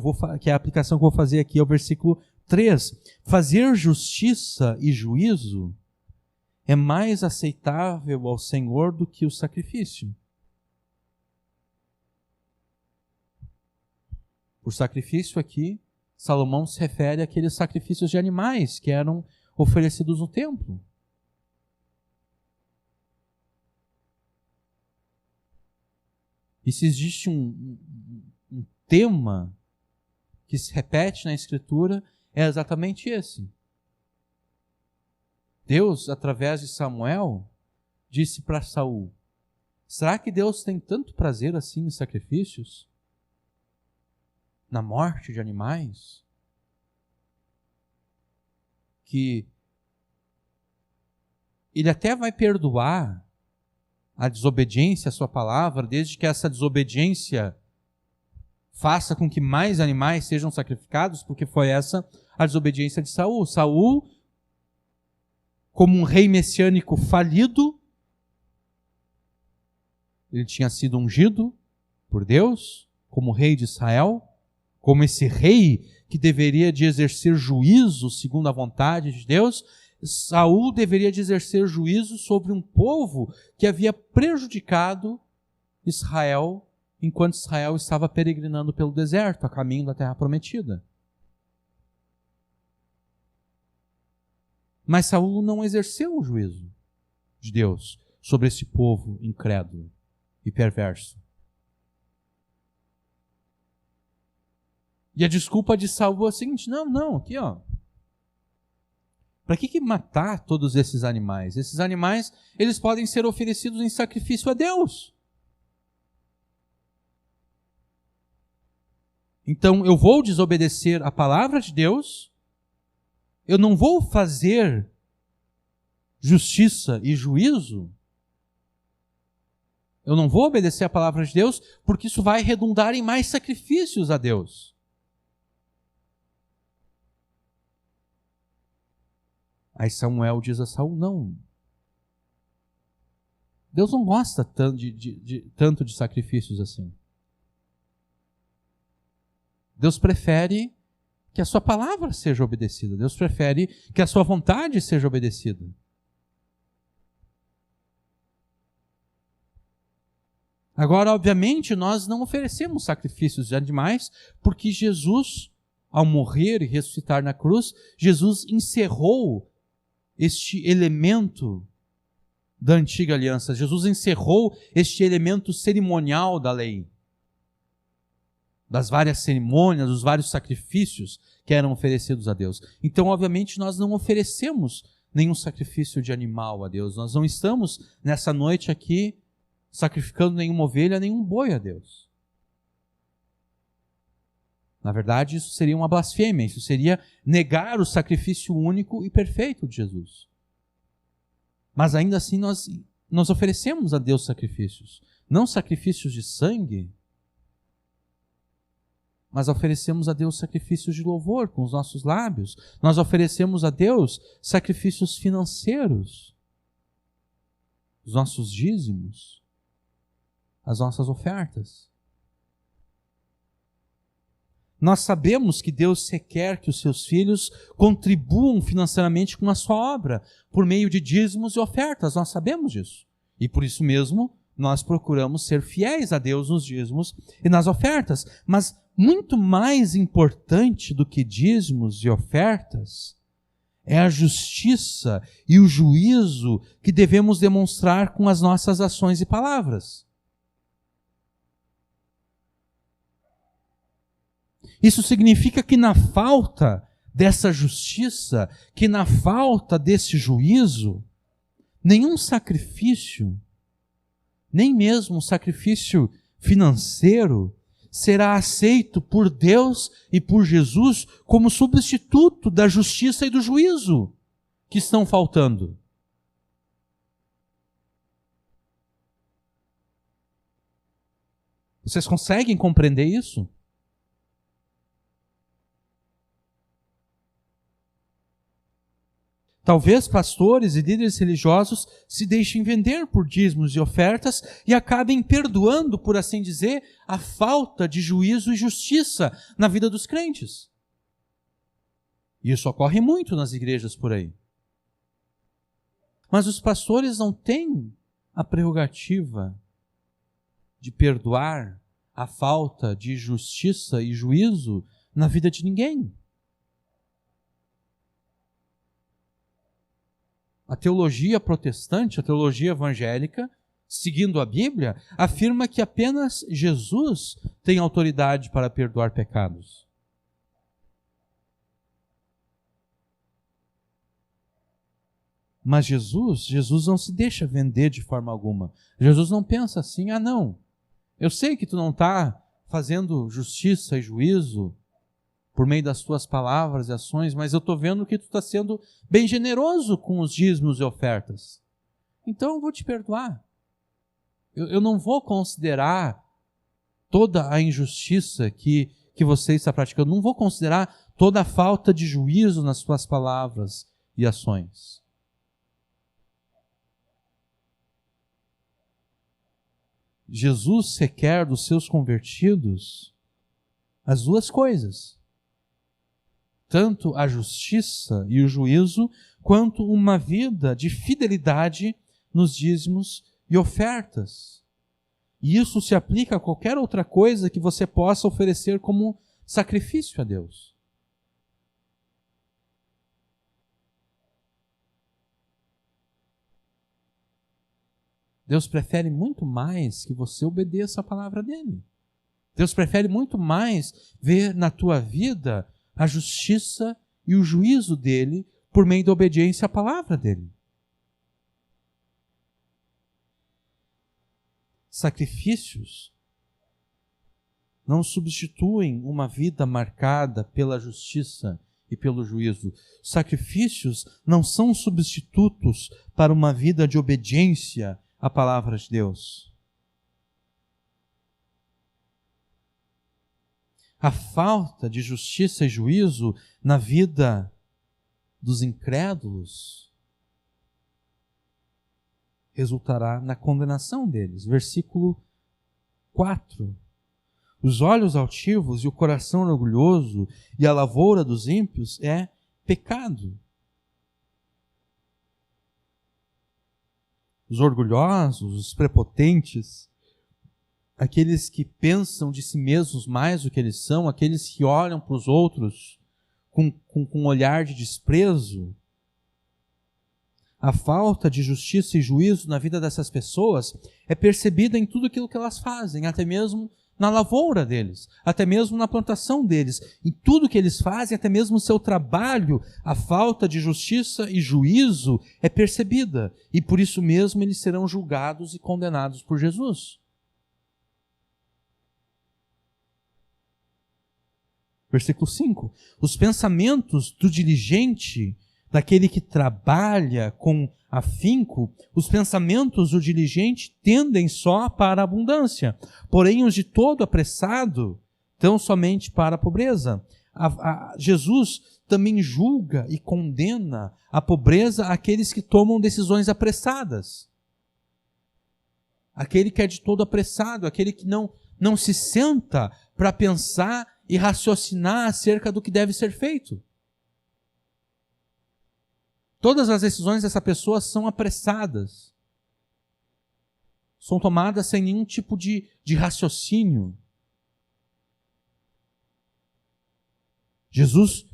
S1: é a aplicação que eu vou fazer aqui ao versículo 3. Fazer justiça e juízo é mais aceitável ao Senhor do que o sacrifício. Por sacrifício aqui, Salomão se refere àqueles sacrifícios de animais que eram oferecidos no templo. E se existe um tema que se repete na Escritura, é exatamente esse. Deus, através de Samuel, disse para Saul: será que Deus tem tanto prazer assim em sacrifícios? Na morte de animais? Que Ele até vai perdoar a desobediência à sua palavra, desde que essa desobediência faça com que mais animais sejam sacrificados, porque foi essa a desobediência de Saul. Saul, como um rei messiânico falido, ele tinha sido ungido por Deus como rei de Israel, como esse rei que deveria de exercer juízo segundo a vontade de Deus. Saul deveria de exercer juízo sobre um povo que havia prejudicado Israel enquanto Israel estava peregrinando pelo deserto, a caminho da terra prometida. Mas Saul não exerceu o juízo de Deus sobre esse povo incrédulo e perverso. E a desculpa de Saul é a seguinte: não, aqui ó, para que matar todos esses animais? Esses animais, eles podem ser oferecidos em sacrifício a Deus. Então, eu vou desobedecer a palavra de Deus, eu não vou fazer justiça e juízo, eu não vou obedecer a palavra de Deus, porque isso vai redundar em mais sacrifícios a Deus. Aí Samuel diz a Saul: não, Deus não gosta tanto de sacrifícios assim. Deus prefere que a sua palavra seja obedecida. Deus prefere que a sua vontade seja obedecida. Agora, obviamente, nós não oferecemos sacrifícios de animais, porque Jesus, ao morrer e ressuscitar na cruz, Jesus encerrou este elemento da antiga aliança. Jesus encerrou este elemento cerimonial da lei, das várias cerimônias, dos vários sacrifícios que eram oferecidos a Deus. Então, obviamente, nós não oferecemos nenhum sacrifício de animal a Deus. Nós não estamos, nessa noite aqui, sacrificando nenhuma ovelha, nenhum boi a Deus. Na verdade, isso seria uma blasfêmia, isso seria negar o sacrifício único e perfeito de Jesus. Mas ainda assim nós oferecemos a Deus sacrifícios. Não sacrifícios de sangue, mas oferecemos a Deus sacrifícios de louvor com os nossos lábios. Nós oferecemos a Deus sacrifícios financeiros, os nossos dízimos, as nossas ofertas. Nós sabemos que Deus requer que os seus filhos contribuam financeiramente com a sua obra, por meio de dízimos e ofertas, nós sabemos disso. E por isso mesmo, nós procuramos ser fiéis a Deus nos dízimos e nas ofertas. Mas muito mais importante do que dízimos e ofertas é a justiça e o juízo que devemos demonstrar com as nossas ações e palavras. Isso significa que na falta dessa justiça, que na falta desse juízo, nenhum sacrifício, nem mesmo um sacrifício financeiro, será aceito por Deus e por Jesus como substituto da justiça e do juízo que estão faltando. Vocês conseguem compreender isso? Talvez pastores e líderes religiosos se deixem vender por dízimos e ofertas e acabem perdoando, por assim dizer, a falta de juízo e justiça na vida dos crentes. E isso ocorre muito nas igrejas por aí. Mas os pastores não têm a prerrogativa de perdoar a falta de justiça e juízo na vida de ninguém. A teologia protestante, a teologia evangélica, seguindo a Bíblia, afirma que apenas Jesus tem autoridade para perdoar pecados. Mas Jesus não se deixa vender de forma alguma. Jesus não pensa assim, não, eu sei que tu não está fazendo justiça e juízo por meio das tuas palavras e ações, mas eu estou vendo que tu está sendo bem generoso com os dízimos e ofertas. Então eu vou te perdoar. Eu não vou considerar toda a injustiça que você está praticando, não vou considerar toda a falta de juízo nas tuas palavras e ações. Jesus requer dos seus convertidos as duas coisas. Tanto a justiça e o juízo, quanto uma vida de fidelidade nos dízimos e ofertas. E isso se aplica a qualquer outra coisa que você possa oferecer como sacrifício a Deus. Deus prefere muito mais que você obedeça a palavra dele. Deus prefere muito mais ver na tua vida a justiça e o juízo dele por meio da obediência à palavra dele. Sacrifícios não substituem uma vida marcada pela justiça e pelo juízo. Sacrifícios não são substitutos para uma vida de obediência à palavra de Deus. A falta de justiça e juízo na vida dos incrédulos resultará na condenação deles. Versículo 4. Os olhos altivos e o coração orgulhoso e a lavoura dos ímpios é pecado. Os orgulhosos, os prepotentes, aqueles que pensam de si mesmos mais do que eles são, aqueles que olham para os outros com um olhar de desprezo. A falta de justiça e juízo na vida dessas pessoas é percebida em tudo aquilo que elas fazem, até mesmo na lavoura deles, até mesmo na plantação deles, em tudo que eles fazem, até mesmo no seu trabalho, a falta de justiça e juízo é percebida, e por isso mesmo eles serão julgados e condenados por Jesus. Versículo 5. Os pensamentos do diligente, daquele que trabalha com afinco, os pensamentos do diligente tendem só para a abundância, porém os de todo apressado tão somente para a pobreza. Jesus também julga e condena a pobreza aqueles que tomam decisões apressadas. Aquele que é de todo apressado, aquele que não se senta para pensar e raciocinar acerca do que deve ser feito. Todas as decisões dessa pessoa são apressadas. São tomadas sem nenhum tipo de raciocínio. Jesus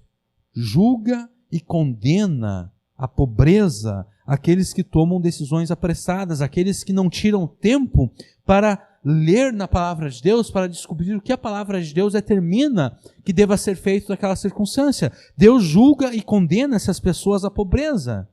S1: julga e condena a pobreza aqueles que tomam decisões apressadas, aqueles que não tiram tempo para ler na palavra de Deus, para descobrir o que a palavra de Deus determina que deva ser feito naquela circunstância. Deus julga e condena essas pessoas à pobreza,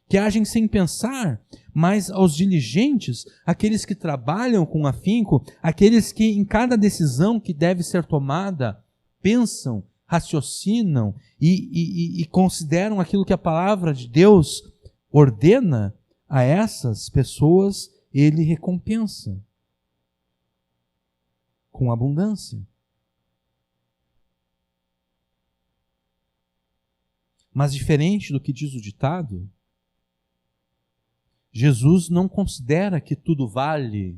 S1: que agem sem pensar, mas aos diligentes, aqueles que trabalham com afinco, aqueles que em cada decisão que deve ser tomada, pensam, raciocinam e consideram aquilo que a palavra de Deus ordena, a essas pessoas ele recompensa com abundância. Mas diferente do que diz o ditado, Jesus não considera que tudo vale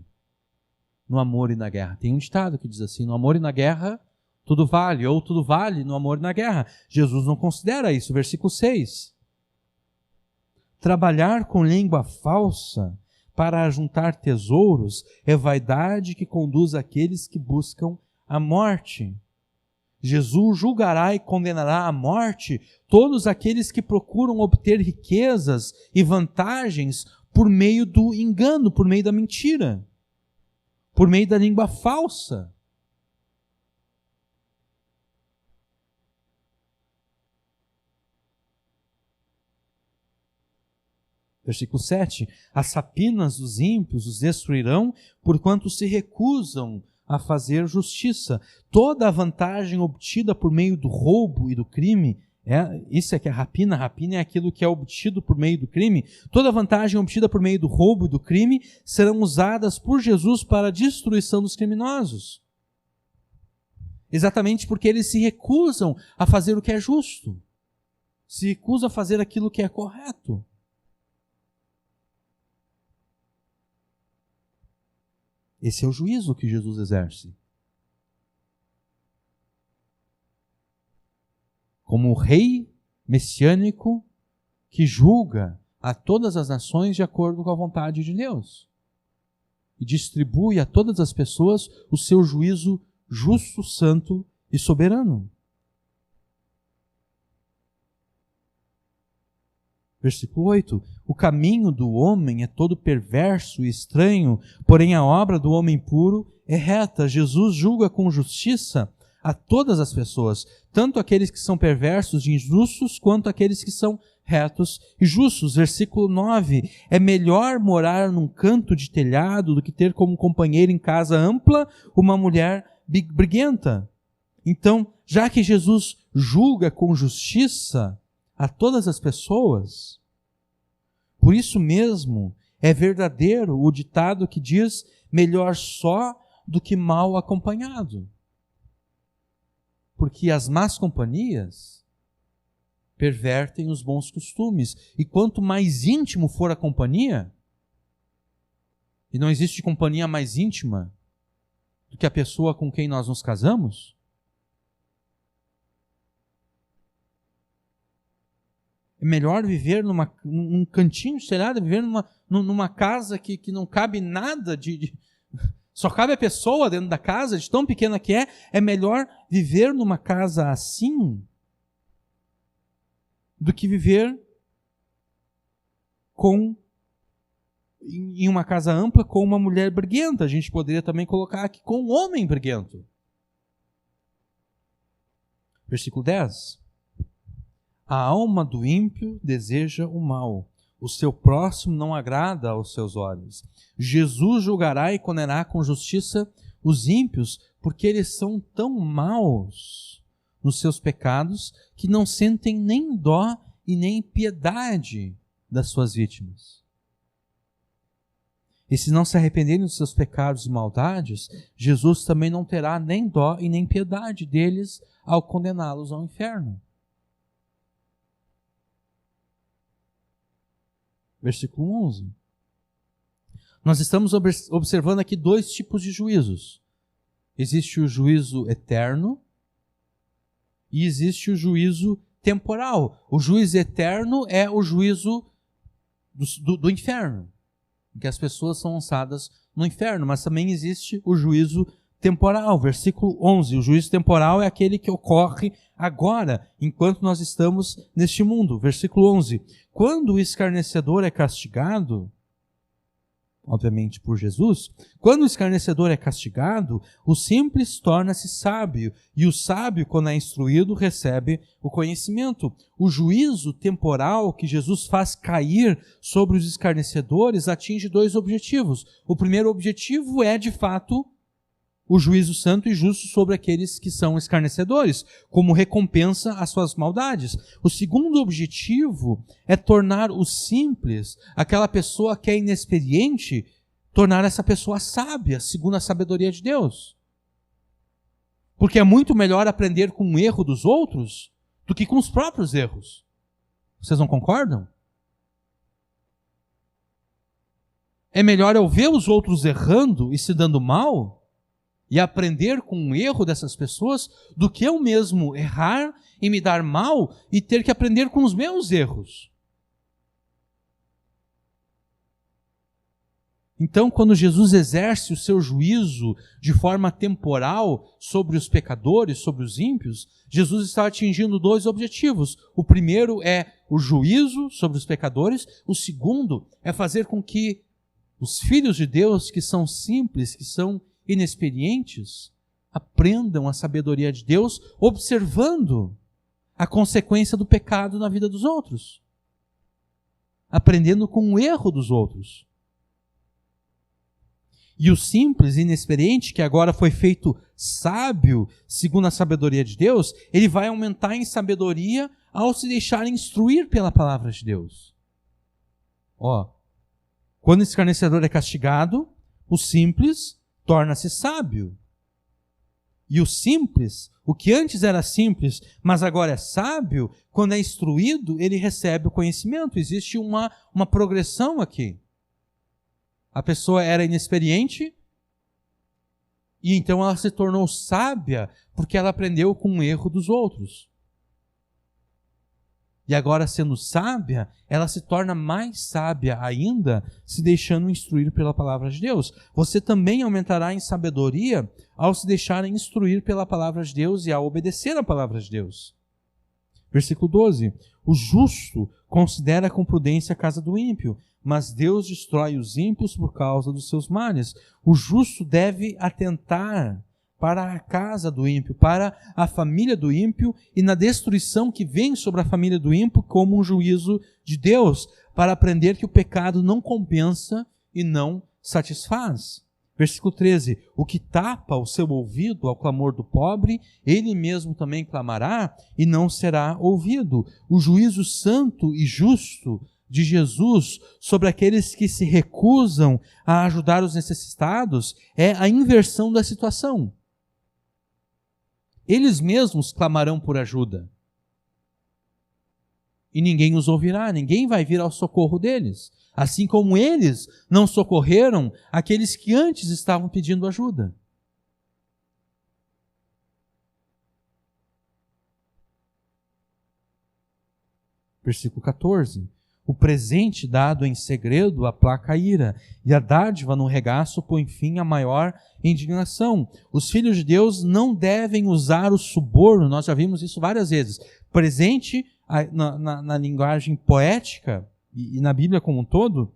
S1: no amor e na guerra. Tem um ditado que diz assim: no amor e na guerra tudo vale, ou tudo vale no amor e na guerra. Jesus não considera isso. Versículo 6. Trabalhar com língua falsa para ajuntar tesouros é vaidade que conduz aqueles que buscam a morte. Jesus julgará e condenará à morte todos aqueles que procuram obter riquezas e vantagens por meio do engano, por meio da mentira, por meio da língua falsa. Versículo 7. As rapinas dos ímpios os destruirão, porquanto se recusam a fazer justiça. Toda a vantagem obtida por meio do roubo e do crime, isso é que é rapina é aquilo que é obtido por meio do crime. Toda a vantagem obtida por meio do roubo e do crime serão usadas por Jesus para a destruição dos criminosos. Exatamente porque eles se recusam a fazer o que é justo, se recusam a fazer aquilo que é correto. Esse é o juízo que Jesus exerce. Como o rei messiânico que julga a todas as nações de acordo com a vontade de Deus e distribui a todas as pessoas o seu juízo justo, santo e soberano. Versículo 8. O caminho do homem é todo perverso e estranho, porém a obra do homem puro é reta. Jesus julga com justiça a todas as pessoas, tanto aqueles que são perversos e injustos, quanto aqueles que são retos e justos. Versículo 9. É melhor morar num canto de telhado do que ter como companheira em casa ampla uma mulher briguenta. Então, já que Jesus julga com justiça a todas as pessoas, por isso mesmo é verdadeiro o ditado que diz: melhor só do que mal acompanhado. Porque as más companhias pervertem os bons costumes, e quanto mais íntimo for a companhia, e não existe companhia mais íntima do que a pessoa com quem nós nos casamos, é melhor viver num cantinho de telhado, viver numa casa que não cabe nada, só cabe a pessoa dentro da casa, de tão pequena que é. É melhor viver numa casa assim do que viver em uma casa ampla com uma mulher briguenta. A gente poderia também colocar aqui com um homem briguento. Versículo 10. A alma do ímpio deseja o mal, o seu próximo não agrada aos seus olhos. Jesus julgará e condenará com justiça os ímpios, porque eles são tão maus nos seus pecados, que não sentem nem dó e nem piedade das suas vítimas. E se não se arrependerem dos seus pecados e maldades, Jesus também não terá nem dó e nem piedade deles ao condená-los ao inferno. Versículo 11. Nós estamos observando aqui dois tipos de juízos. Existe o juízo eterno e existe o juízo temporal. O juízo eterno é o juízo do inferno, em que as pessoas são lançadas no inferno, mas também existe o juízo temporal. Versículo 11, o juízo temporal é aquele que ocorre agora, enquanto nós estamos neste mundo. Versículo 11, quando o escarnecedor é castigado, obviamente por Jesus, quando o escarnecedor é castigado, o simples torna-se sábio, e o sábio, quando é instruído, recebe o conhecimento. O juízo temporal que Jesus faz cair sobre os escarnecedores atinge dois objetivos. O primeiro objetivo é, de fato, o juízo santo e justo sobre aqueles que são escarnecedores, como recompensa às suas maldades. O segundo objetivo é tornar o simples, aquela pessoa que é inexperiente, tornar essa pessoa sábia, segundo a sabedoria de Deus. Porque é muito melhor aprender com o erro dos outros do que com os próprios erros. Vocês não concordam? É melhor eu ver os outros errando e se dando mal e aprender com o erro dessas pessoas, do que eu mesmo errar e me dar mal e ter que aprender com os meus erros. Então, quando Jesus exerce o seu juízo de forma temporal sobre os pecadores, sobre os ímpios, Jesus está atingindo dois objetivos. O primeiro é o juízo sobre os pecadores, o segundo é fazer com que os filhos de Deus, que são simples, que são inexperientes, aprendam a sabedoria de Deus observando a consequência do pecado na vida dos outros, aprendendo com o erro dos outros. E o simples e inexperiente, que agora foi feito sábio segundo a sabedoria de Deus, ele vai aumentar em sabedoria ao se deixar instruir pela palavra de Deus. Quando o escarnecedor é castigado, o simples torna-se sábio. E o simples, o que antes era simples, mas agora é sábio, quando é instruído, ele recebe o conhecimento. Existe uma progressão aqui. A pessoa era inexperiente e então ela se tornou sábia porque ela aprendeu com o erro dos outros. E agora, sendo sábia, ela se torna mais sábia ainda, se deixando instruir pela palavra de Deus. Você também aumentará em sabedoria ao se deixar instruir pela palavra de Deus e ao obedecer a palavra de Deus. Versículo 12. O justo considera com prudência a casa do ímpio, mas Deus destrói os ímpios por causa dos seus males. O justo deve atentar para a casa do ímpio, para a família do ímpio e na destruição que vem sobre a família do ímpio como um juízo de Deus, para aprender que o pecado não compensa e não satisfaz. Versículo 13, o que tapa o seu ouvido ao clamor do pobre, ele mesmo também clamará e não será ouvido. O juízo santo e justo de Jesus sobre aqueles que se recusam a ajudar os necessitados é a inversão da situação. Eles mesmos clamarão por ajuda. E ninguém os ouvirá, ninguém vai vir ao socorro deles. Assim como eles não socorreram aqueles que antes estavam pedindo ajuda. Versículo 14. O presente dado em segredo aplaca a ira, e a dádiva no regaço põe fim à maior indignação. Os filhos de Deus não devem usar o suborno, nós já vimos isso várias vezes. Presente na linguagem poética e na Bíblia como um todo,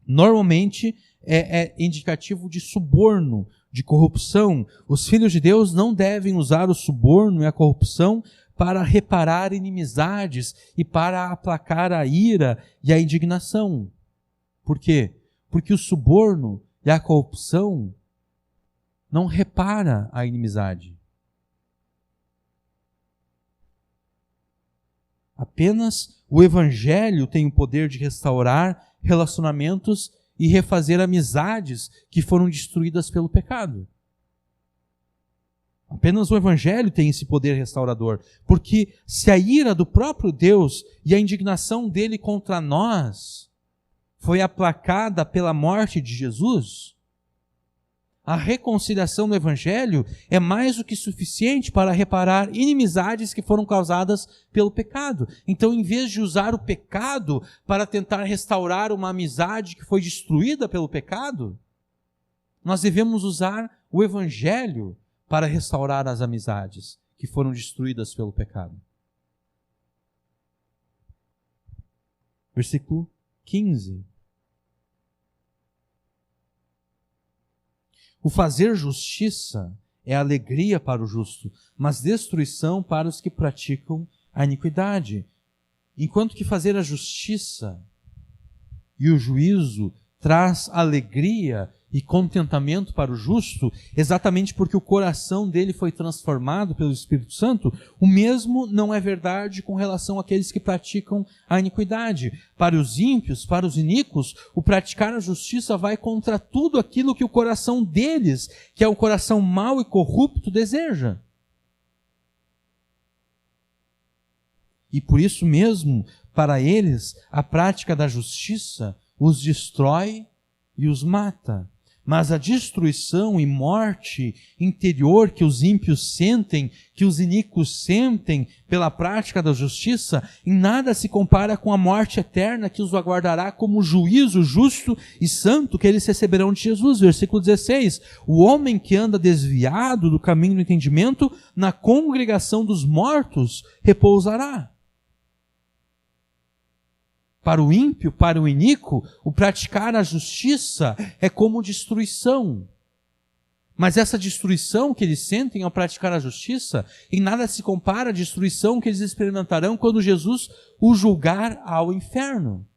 S1: normalmente é indicativo de suborno, de corrupção. Os filhos de Deus não devem usar o suborno e a corrupção para reparar inimizades e para aplacar a ira e a indignação. Por quê? Porque o suborno e a corrupção não repara a inimizade. Apenas o Evangelho tem o poder de restaurar relacionamentos e refazer amizades que foram destruídas pelo pecado. Apenas o Evangelho tem esse poder restaurador. Porque se a ira do próprio Deus e a indignação dele contra nós foi aplacada pela morte de Jesus, a reconciliação no Evangelho é mais do que suficiente para reparar inimizades que foram causadas pelo pecado. Então, em vez de usar o pecado para tentar restaurar uma amizade que foi destruída pelo pecado, nós devemos usar o Evangelho para restaurar as amizades que foram destruídas pelo pecado. Versículo 15. O fazer justiça é alegria para o justo, mas destruição para os que praticam a iniquidade. Enquanto que fazer a justiça e o juízo traz alegria e contentamento para o justo, exatamente porque o coração dele foi transformado pelo Espírito Santo, o mesmo não é verdade com relação àqueles que praticam a iniquidade. Para os ímpios, para os iníquos, o praticar a justiça vai contra tudo aquilo que o coração deles, que é o coração mau e corrupto, deseja. E por isso mesmo, para eles, a prática da justiça os destrói e os mata. Mas a destruição e morte interior que os ímpios sentem, que os iníquos sentem pela prática da justiça, em nada se compara com a morte eterna que os aguardará como juízo justo e santo que eles receberão de Jesus. Versículo 16. O homem que anda desviado do caminho do entendimento, na congregação dos mortos repousará. Para o ímpio, para o iníquo, o praticar a justiça é como destruição. Mas essa destruição que eles sentem ao praticar a justiça, em nada se compara à destruição que eles experimentarão quando Jesus os julgar ao inferno.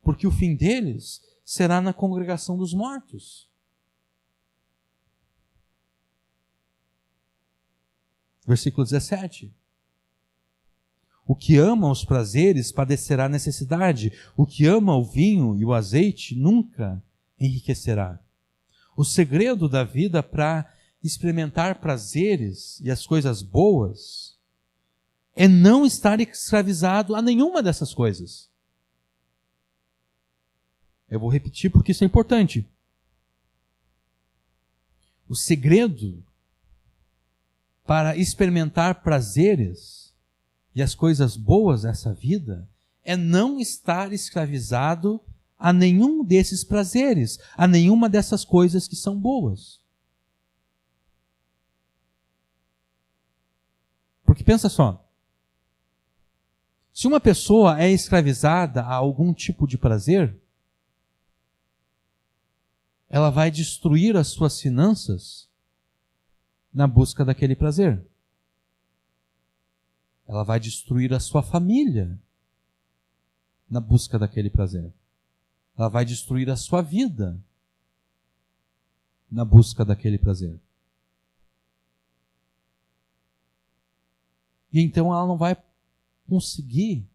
S1: Porque o fim deles será na congregação dos mortos. Versículo 17. O que ama os prazeres padecerá necessidade. O que ama o vinho e o azeite nunca enriquecerá. O segredo da vida para experimentar prazeres e as coisas boas é não estar escravizado a nenhuma dessas coisas. Eu vou repetir porque isso é importante. O segredo para experimentar prazeres e as coisas boas dessa vida é não estar escravizado a nenhum desses prazeres, a nenhuma dessas coisas que são boas. Porque pensa só, se uma pessoa é escravizada a algum tipo de prazer, ela vai destruir as suas finanças na busca daquele prazer. Ela vai destruir a sua família na busca daquele prazer. Ela vai destruir a sua vida na busca daquele prazer. E então ela não vai conseguir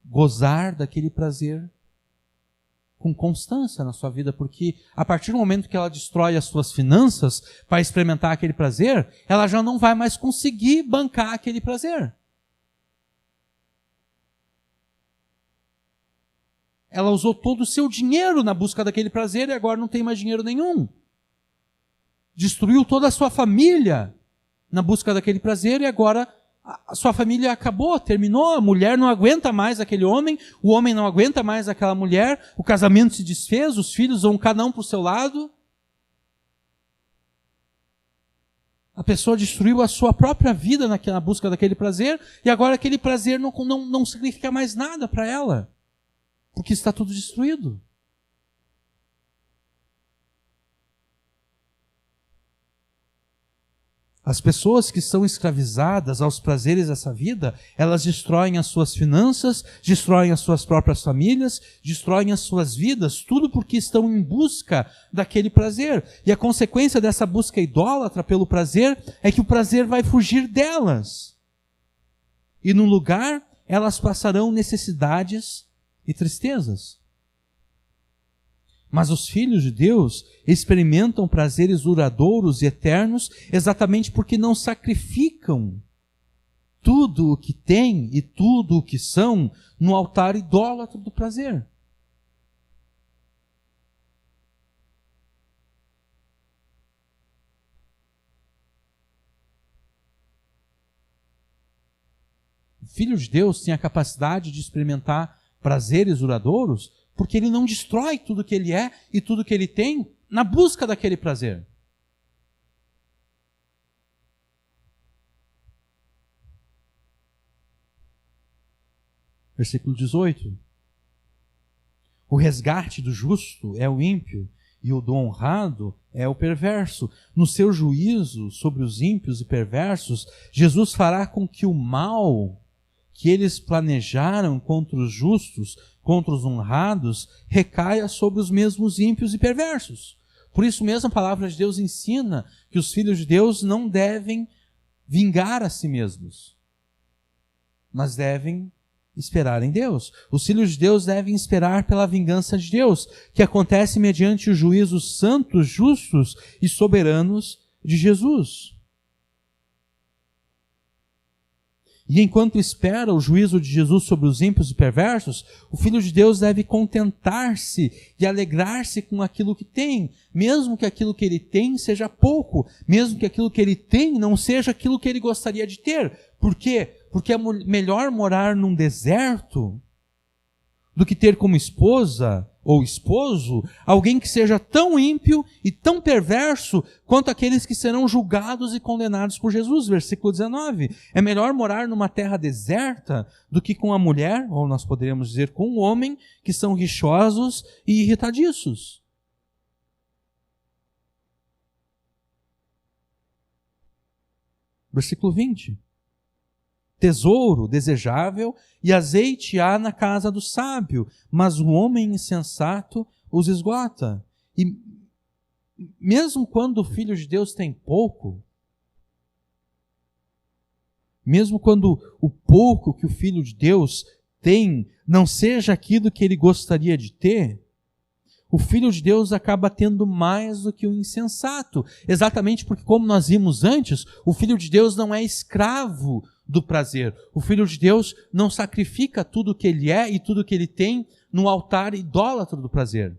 S1: gozar daquele prazer com constância na sua vida, porque a partir do momento que ela destrói as suas finanças para experimentar aquele prazer, ela já não vai mais conseguir bancar aquele prazer. Ela usou todo o seu dinheiro na busca daquele prazer e agora não tem mais dinheiro nenhum. Destruiu toda a sua família na busca daquele prazer e agora a sua família acabou, terminou, a mulher não aguenta mais aquele homem, o homem não aguenta mais aquela mulher, o casamento se desfez, os filhos vão cada um para o seu lado. A pessoa destruiu a sua própria vida na busca daquele prazer e agora aquele prazer não significa mais nada para ela, porque está tudo destruído. As pessoas que são escravizadas aos prazeres dessa vida, elas destroem as suas finanças, destroem as suas próprias famílias, destroem as suas vidas, tudo porque estão em busca daquele prazer. E a consequência dessa busca idólatra pelo prazer é que o prazer vai fugir delas. E no lugar, elas passarão necessidades e tristezas. Mas os filhos de Deus experimentam prazeres duradouros e eternos exatamente porque não sacrificam tudo o que têm e tudo o que são no altar idólatra do prazer. O filho de Deus tem a capacidade de experimentar prazeres duradouros porque ele não destrói tudo que ele é e tudo que ele tem na busca daquele prazer. Versículo 18. O resgate do justo é o ímpio, e o do honrado é o perverso. No seu juízo sobre os ímpios e perversos, Jesus fará com que o mal que eles planejaram contra os justos, contra os honrados, recaia sobre os mesmos ímpios e perversos. Por isso mesmo a palavra de Deus ensina que os filhos de Deus não devem vingar a si mesmos, mas devem esperar em Deus. Os filhos de Deus devem esperar pela vingança de Deus, que acontece mediante os juízos santos, justos e soberanos de Jesus. E enquanto espera o juízo de Jesus sobre os ímpios e perversos, o Filho de Deus deve contentar-se e alegrar-se com aquilo que tem, mesmo que aquilo que ele tem seja pouco, mesmo que aquilo que ele tem não seja aquilo que ele gostaria de ter. Por quê? Porque é melhor morar num deserto do que ter como esposa ou esposo alguém que seja tão ímpio e tão perverso quanto aqueles que serão julgados e condenados por Jesus. Versículo 19. É melhor morar numa terra deserta do que com a mulher, ou nós poderíamos dizer com o homem, que são rixosos e irritadiços. Versículo 20. Tesouro desejável e azeite há na casa do sábio, mas o homem insensato os esgota. E mesmo quando o Filho de Deus tem pouco, mesmo quando o pouco que o Filho de Deus tem não seja aquilo que ele gostaria de ter, o Filho de Deus acaba tendo mais do que o insensato. Exatamente porque, como nós vimos antes, o Filho de Deus não é escravo do prazer. O Filho de Deus não sacrifica tudo o que ele é e tudo o que ele tem no altar idólatra do prazer.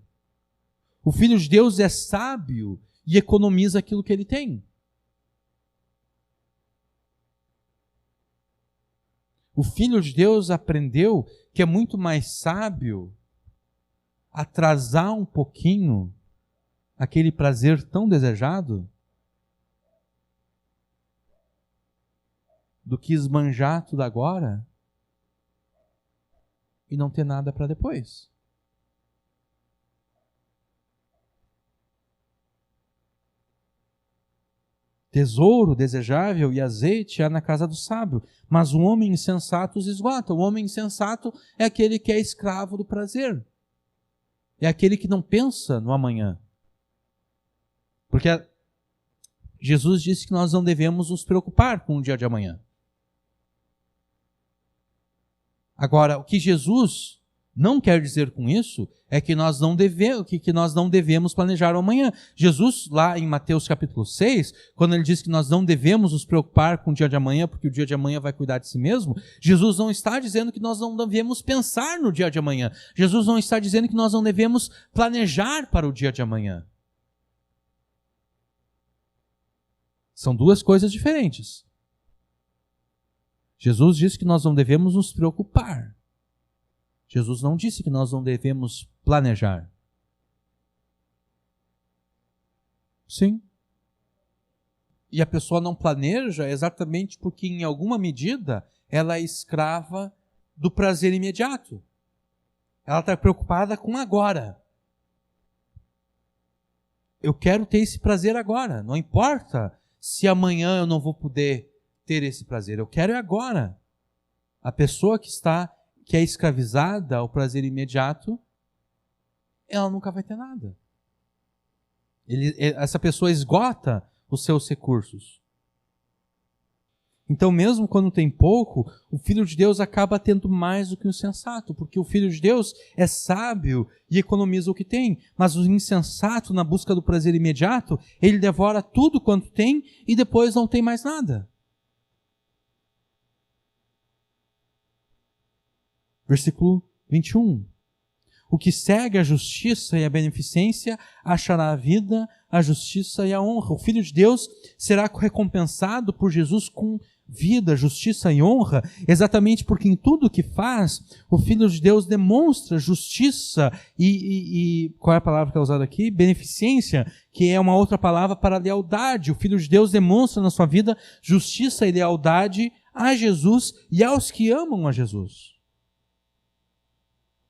S1: O Filho de Deus é sábio e economiza aquilo que ele tem. O Filho de Deus aprendeu que é muito mais sábio atrasar um pouquinho aquele prazer tão desejado do que esbanjar tudo agora e não ter nada para depois. Tesouro desejável e azeite há na casa do sábio, mas o homem insensato os esgota. O homem insensato é aquele que é escravo do prazer. É aquele que não pensa no amanhã. Porque Jesus disse que nós não devemos nos preocupar com o dia de amanhã. Agora, o que Jesus não quer dizer com isso é que nós não devemos planejar o amanhã. Jesus, lá em Mateus capítulo 6, quando ele diz que nós não devemos nos preocupar com o dia de amanhã, porque o dia de amanhã vai cuidar de si mesmo, Jesus não está dizendo que nós não devemos pensar no dia de amanhã. Jesus não está dizendo que nós não devemos planejar para o dia de amanhã. São duas coisas diferentes. Jesus disse que nós não devemos nos preocupar. Jesus não disse que nós não devemos planejar. Sim. E a pessoa não planeja exatamente porque, em alguma medida, ela é escrava do prazer imediato. Ela está preocupada com agora. Eu quero ter esse prazer agora. Não importa se amanhã eu não vou poder ter esse prazer. Eu quero é agora. A pessoa que é escravizada ao prazer imediato, ela nunca vai ter nada. Essa pessoa esgota os seus recursos. Então, mesmo quando tem pouco, o Filho de Deus acaba tendo mais do que o insensato, porque o Filho de Deus é sábio e economiza o que tem. Mas o insensato, na busca do prazer imediato, ele devora tudo quanto tem e depois não tem mais nada. Versículo 21. O que segue a justiça e a beneficência achará a vida, a justiça e a honra. O Filho de Deus será recompensado por Jesus com vida, justiça e honra, exatamente porque em tudo o que faz, o Filho de Deus demonstra justiça e qual é a palavra que é usada aqui? Beneficência, que é uma outra palavra para lealdade. O Filho de Deus demonstra na sua vida justiça e lealdade a Jesus e aos que amam a Jesus.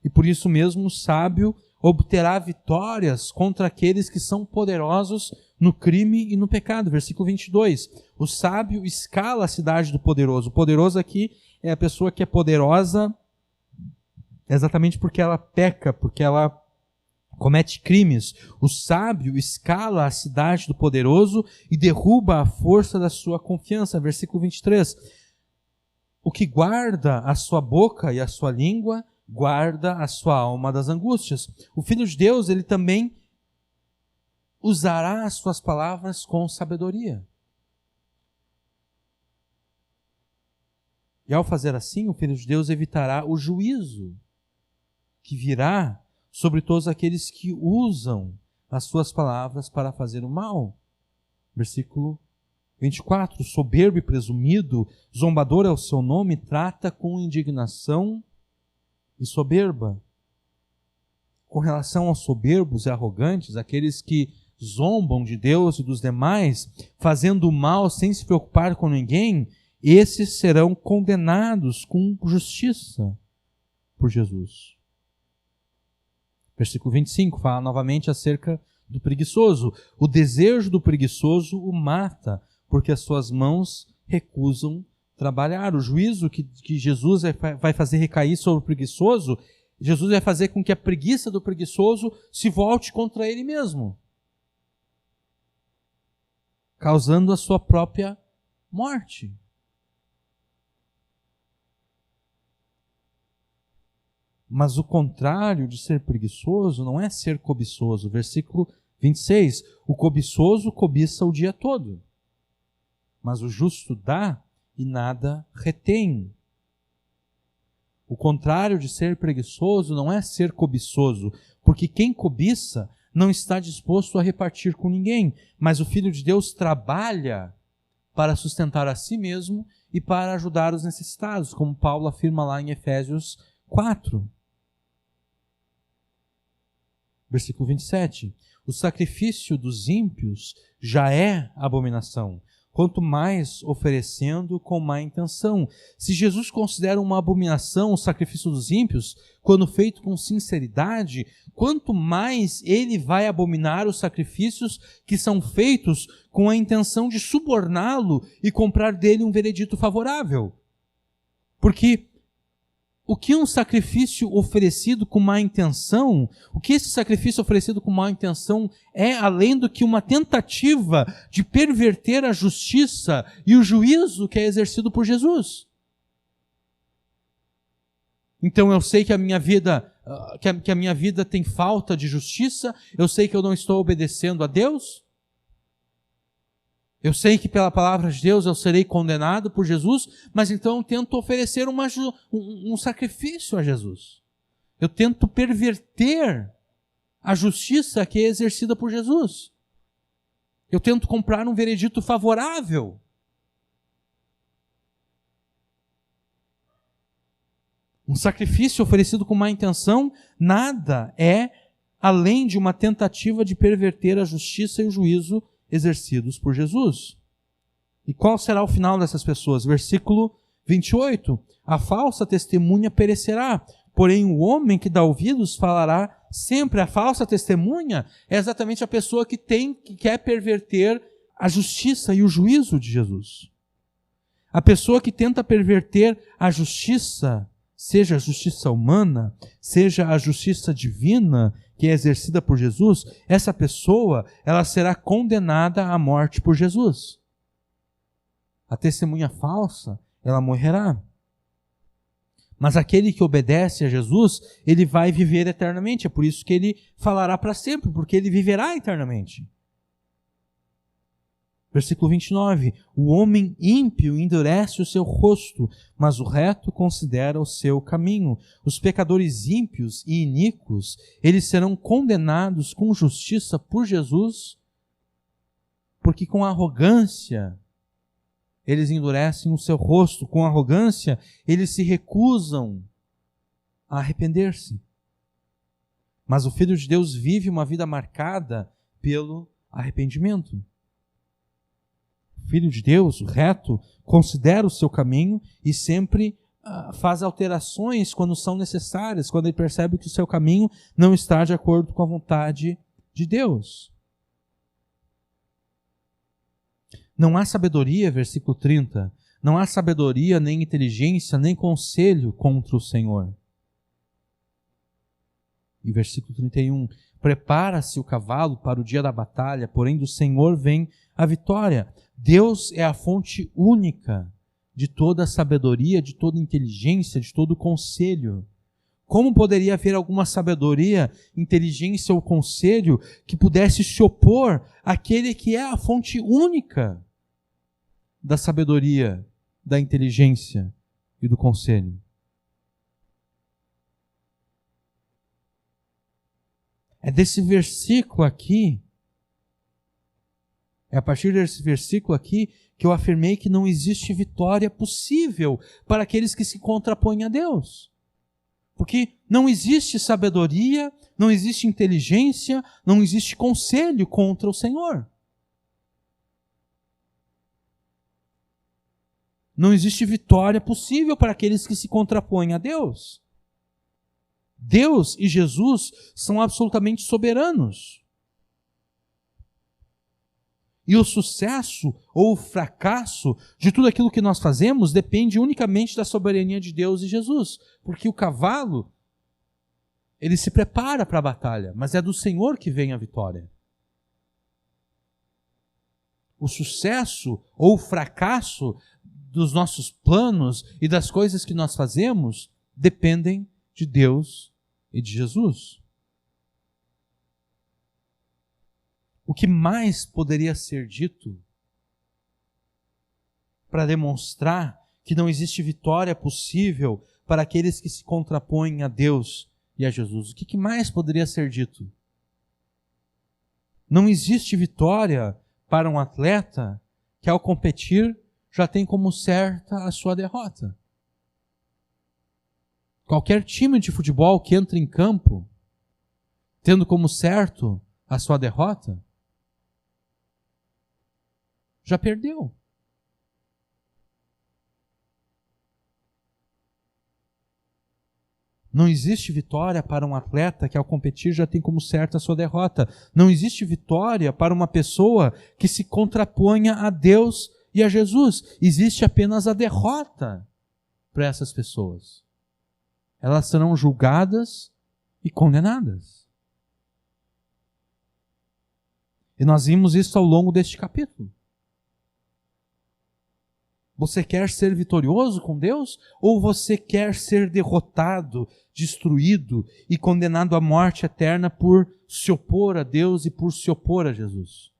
S1: E por isso mesmo o sábio obterá vitórias contra aqueles que são poderosos no crime e no pecado. Versículo 22. O sábio escala a cidade do poderoso. O poderoso aqui é a pessoa que é poderosa exatamente porque ela peca, porque ela comete crimes. O sábio escala a cidade do poderoso e derruba a força da sua confiança. Versículo 23. O que guarda a sua boca e a sua língua guarda a sua alma das angústias. O Filho de Deus, ele também usará as suas palavras com sabedoria. E ao fazer assim, o Filho de Deus evitará o juízo que virá sobre todos aqueles que usam as suas palavras para fazer o mal. Versículo 24. Soberbo e presumido, zombador é o seu nome, trata com indignação e soberba. Com relação aos soberbos e arrogantes, aqueles que zombam de Deus e dos demais, fazendo o mal sem se preocupar com ninguém, esses serão condenados com justiça por Jesus. Versículo 25 fala novamente acerca do preguiçoso. O desejo do preguiçoso o mata, porque as suas mãos recusam trabalhar. O juízo que Jesus vai fazer recair sobre o preguiçoso, Jesus vai fazer com que a preguiça do preguiçoso se volte contra ele mesmo, causando a sua própria morte. Mas o contrário de ser preguiçoso não é ser cobiçoso. Versículo 26. O cobiçoso cobiça o dia todo, mas o justo dá e nada retém. O contrário de ser preguiçoso não é ser cobiçoso, porque quem cobiça não está disposto a repartir com ninguém, mas o Filho de Deus trabalha para sustentar a si mesmo e para ajudar os necessitados, como Paulo afirma lá em Efésios 4. Versículo 27. O sacrifício dos ímpios já é abominação, quanto mais oferecendo com má intenção. Se Jesus considera uma abominação o sacrifício dos ímpios, quando feito com sinceridade, quanto mais ele vai abominar os sacrifícios que são feitos com a intenção de suborná-lo e comprar dele um veredito favorável. Porque o que um sacrifício oferecido com má intenção, o que esse sacrifício oferecido com má intenção é, além do que uma tentativa de perverter a justiça e o juízo que é exercido por Jesus. Então eu sei que a minha vida, que a minha vida tem falta de justiça, eu sei que eu não estou obedecendo a Deus, eu sei que pela palavra de Deus eu serei condenado por Jesus, mas então eu tento oferecer um sacrifício a Jesus. Eu tento perverter a justiça que é exercida por Jesus. Eu tento comprar um veredito favorável. Um sacrifício oferecido com má intenção nada é além de uma tentativa de perverter a justiça e o juízo exercidos por Jesus. E qual será o final dessas pessoas? Versículo 28. A falsa testemunha perecerá, porém o homem que dá ouvidos falará sempre. A falsa testemunha é exatamente a pessoa que quer perverter a justiça e o juízo de Jesus. A pessoa que tenta perverter a justiça, seja a justiça humana, seja a justiça divina, que é exercida por Jesus, essa pessoa, ela será condenada à morte por Jesus. A testemunha falsa, ela morrerá. Mas aquele que obedece a Jesus, ele vai viver eternamente. É por isso que ele falará para sempre, porque ele viverá eternamente. Versículo 29. O homem ímpio endurece o seu rosto, mas o reto considera o seu caminho. Os pecadores ímpios e iníquos, eles serão condenados com justiça por Jesus, porque com arrogância eles endurecem o seu rosto, com arrogância eles se recusam a arrepender-se. Mas o Filho de Deus vive uma vida marcada pelo arrependimento. O Filho de Deus, o reto, considera o seu caminho e sempre faz alterações quando são necessárias, quando ele percebe que o seu caminho não está de acordo com a vontade de Deus. Não há sabedoria, versículo 30, não há sabedoria, nem inteligência, nem conselho contra o Senhor. E versículo 31, prepara-se o cavalo para o dia da batalha, porém do Senhor vem a vitória. Deus é a fonte única de toda a sabedoria, de toda a inteligência, de todo o conselho. Como poderia haver alguma sabedoria, inteligência ou conselho que pudesse se opor àquele que é a fonte única da sabedoria, da inteligência e do conselho? É desse versículo aqui, é a partir desse versículo aqui que eu afirmei que não existe vitória possível para aqueles que se contrapõem a Deus. Porque não existe sabedoria, não existe inteligência, não existe conselho contra o Senhor. Não existe vitória possível para aqueles que se contrapõem a Deus. Deus e Jesus são absolutamente soberanos. E o sucesso ou o fracasso de tudo aquilo que nós fazemos depende unicamente da soberania de Deus e Jesus. Porque o cavalo, ele se prepara para a batalha, mas é do Senhor que vem a vitória. O sucesso ou o fracasso dos nossos planos e das coisas que nós fazemos dependem de Deus e de Jesus. O que mais poderia ser dito para demonstrar que não existe vitória possível para aqueles que se contrapõem a Deus e a Jesus? O que mais poderia ser dito? Não existe vitória para um atleta que, ao competir, já tem como certa a sua derrota. Qualquer time de futebol que entra em campo, tendo como certo a sua derrota, já perdeu. Não existe vitória para um atleta que ao competir já tem como certa a sua derrota. Não existe vitória para uma pessoa que se contraponha a Deus e a Jesus. Existe apenas a derrota para essas pessoas. Elas serão julgadas e condenadas. E nós vimos isso ao longo deste capítulo. Você quer ser vitorioso com Deus? Ou você quer ser derrotado, destruído e condenado à morte eterna por se opor a Deus e por se opor a Jesus?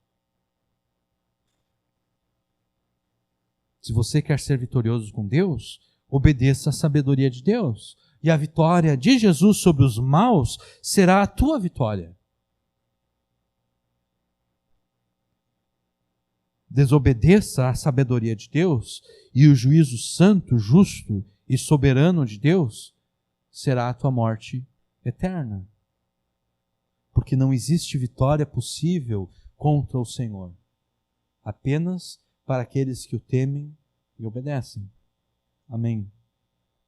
S1: Se você quer ser vitorioso com Deus, obedeça à sabedoria de Deus. E a vitória de Jesus sobre os maus será a tua vitória. Desobedeça à sabedoria de Deus e o juízo santo, justo e soberano de Deus será a tua morte eterna. Porque não existe vitória possível contra o Senhor, apenas para aqueles que o temem e obedecem. Amém.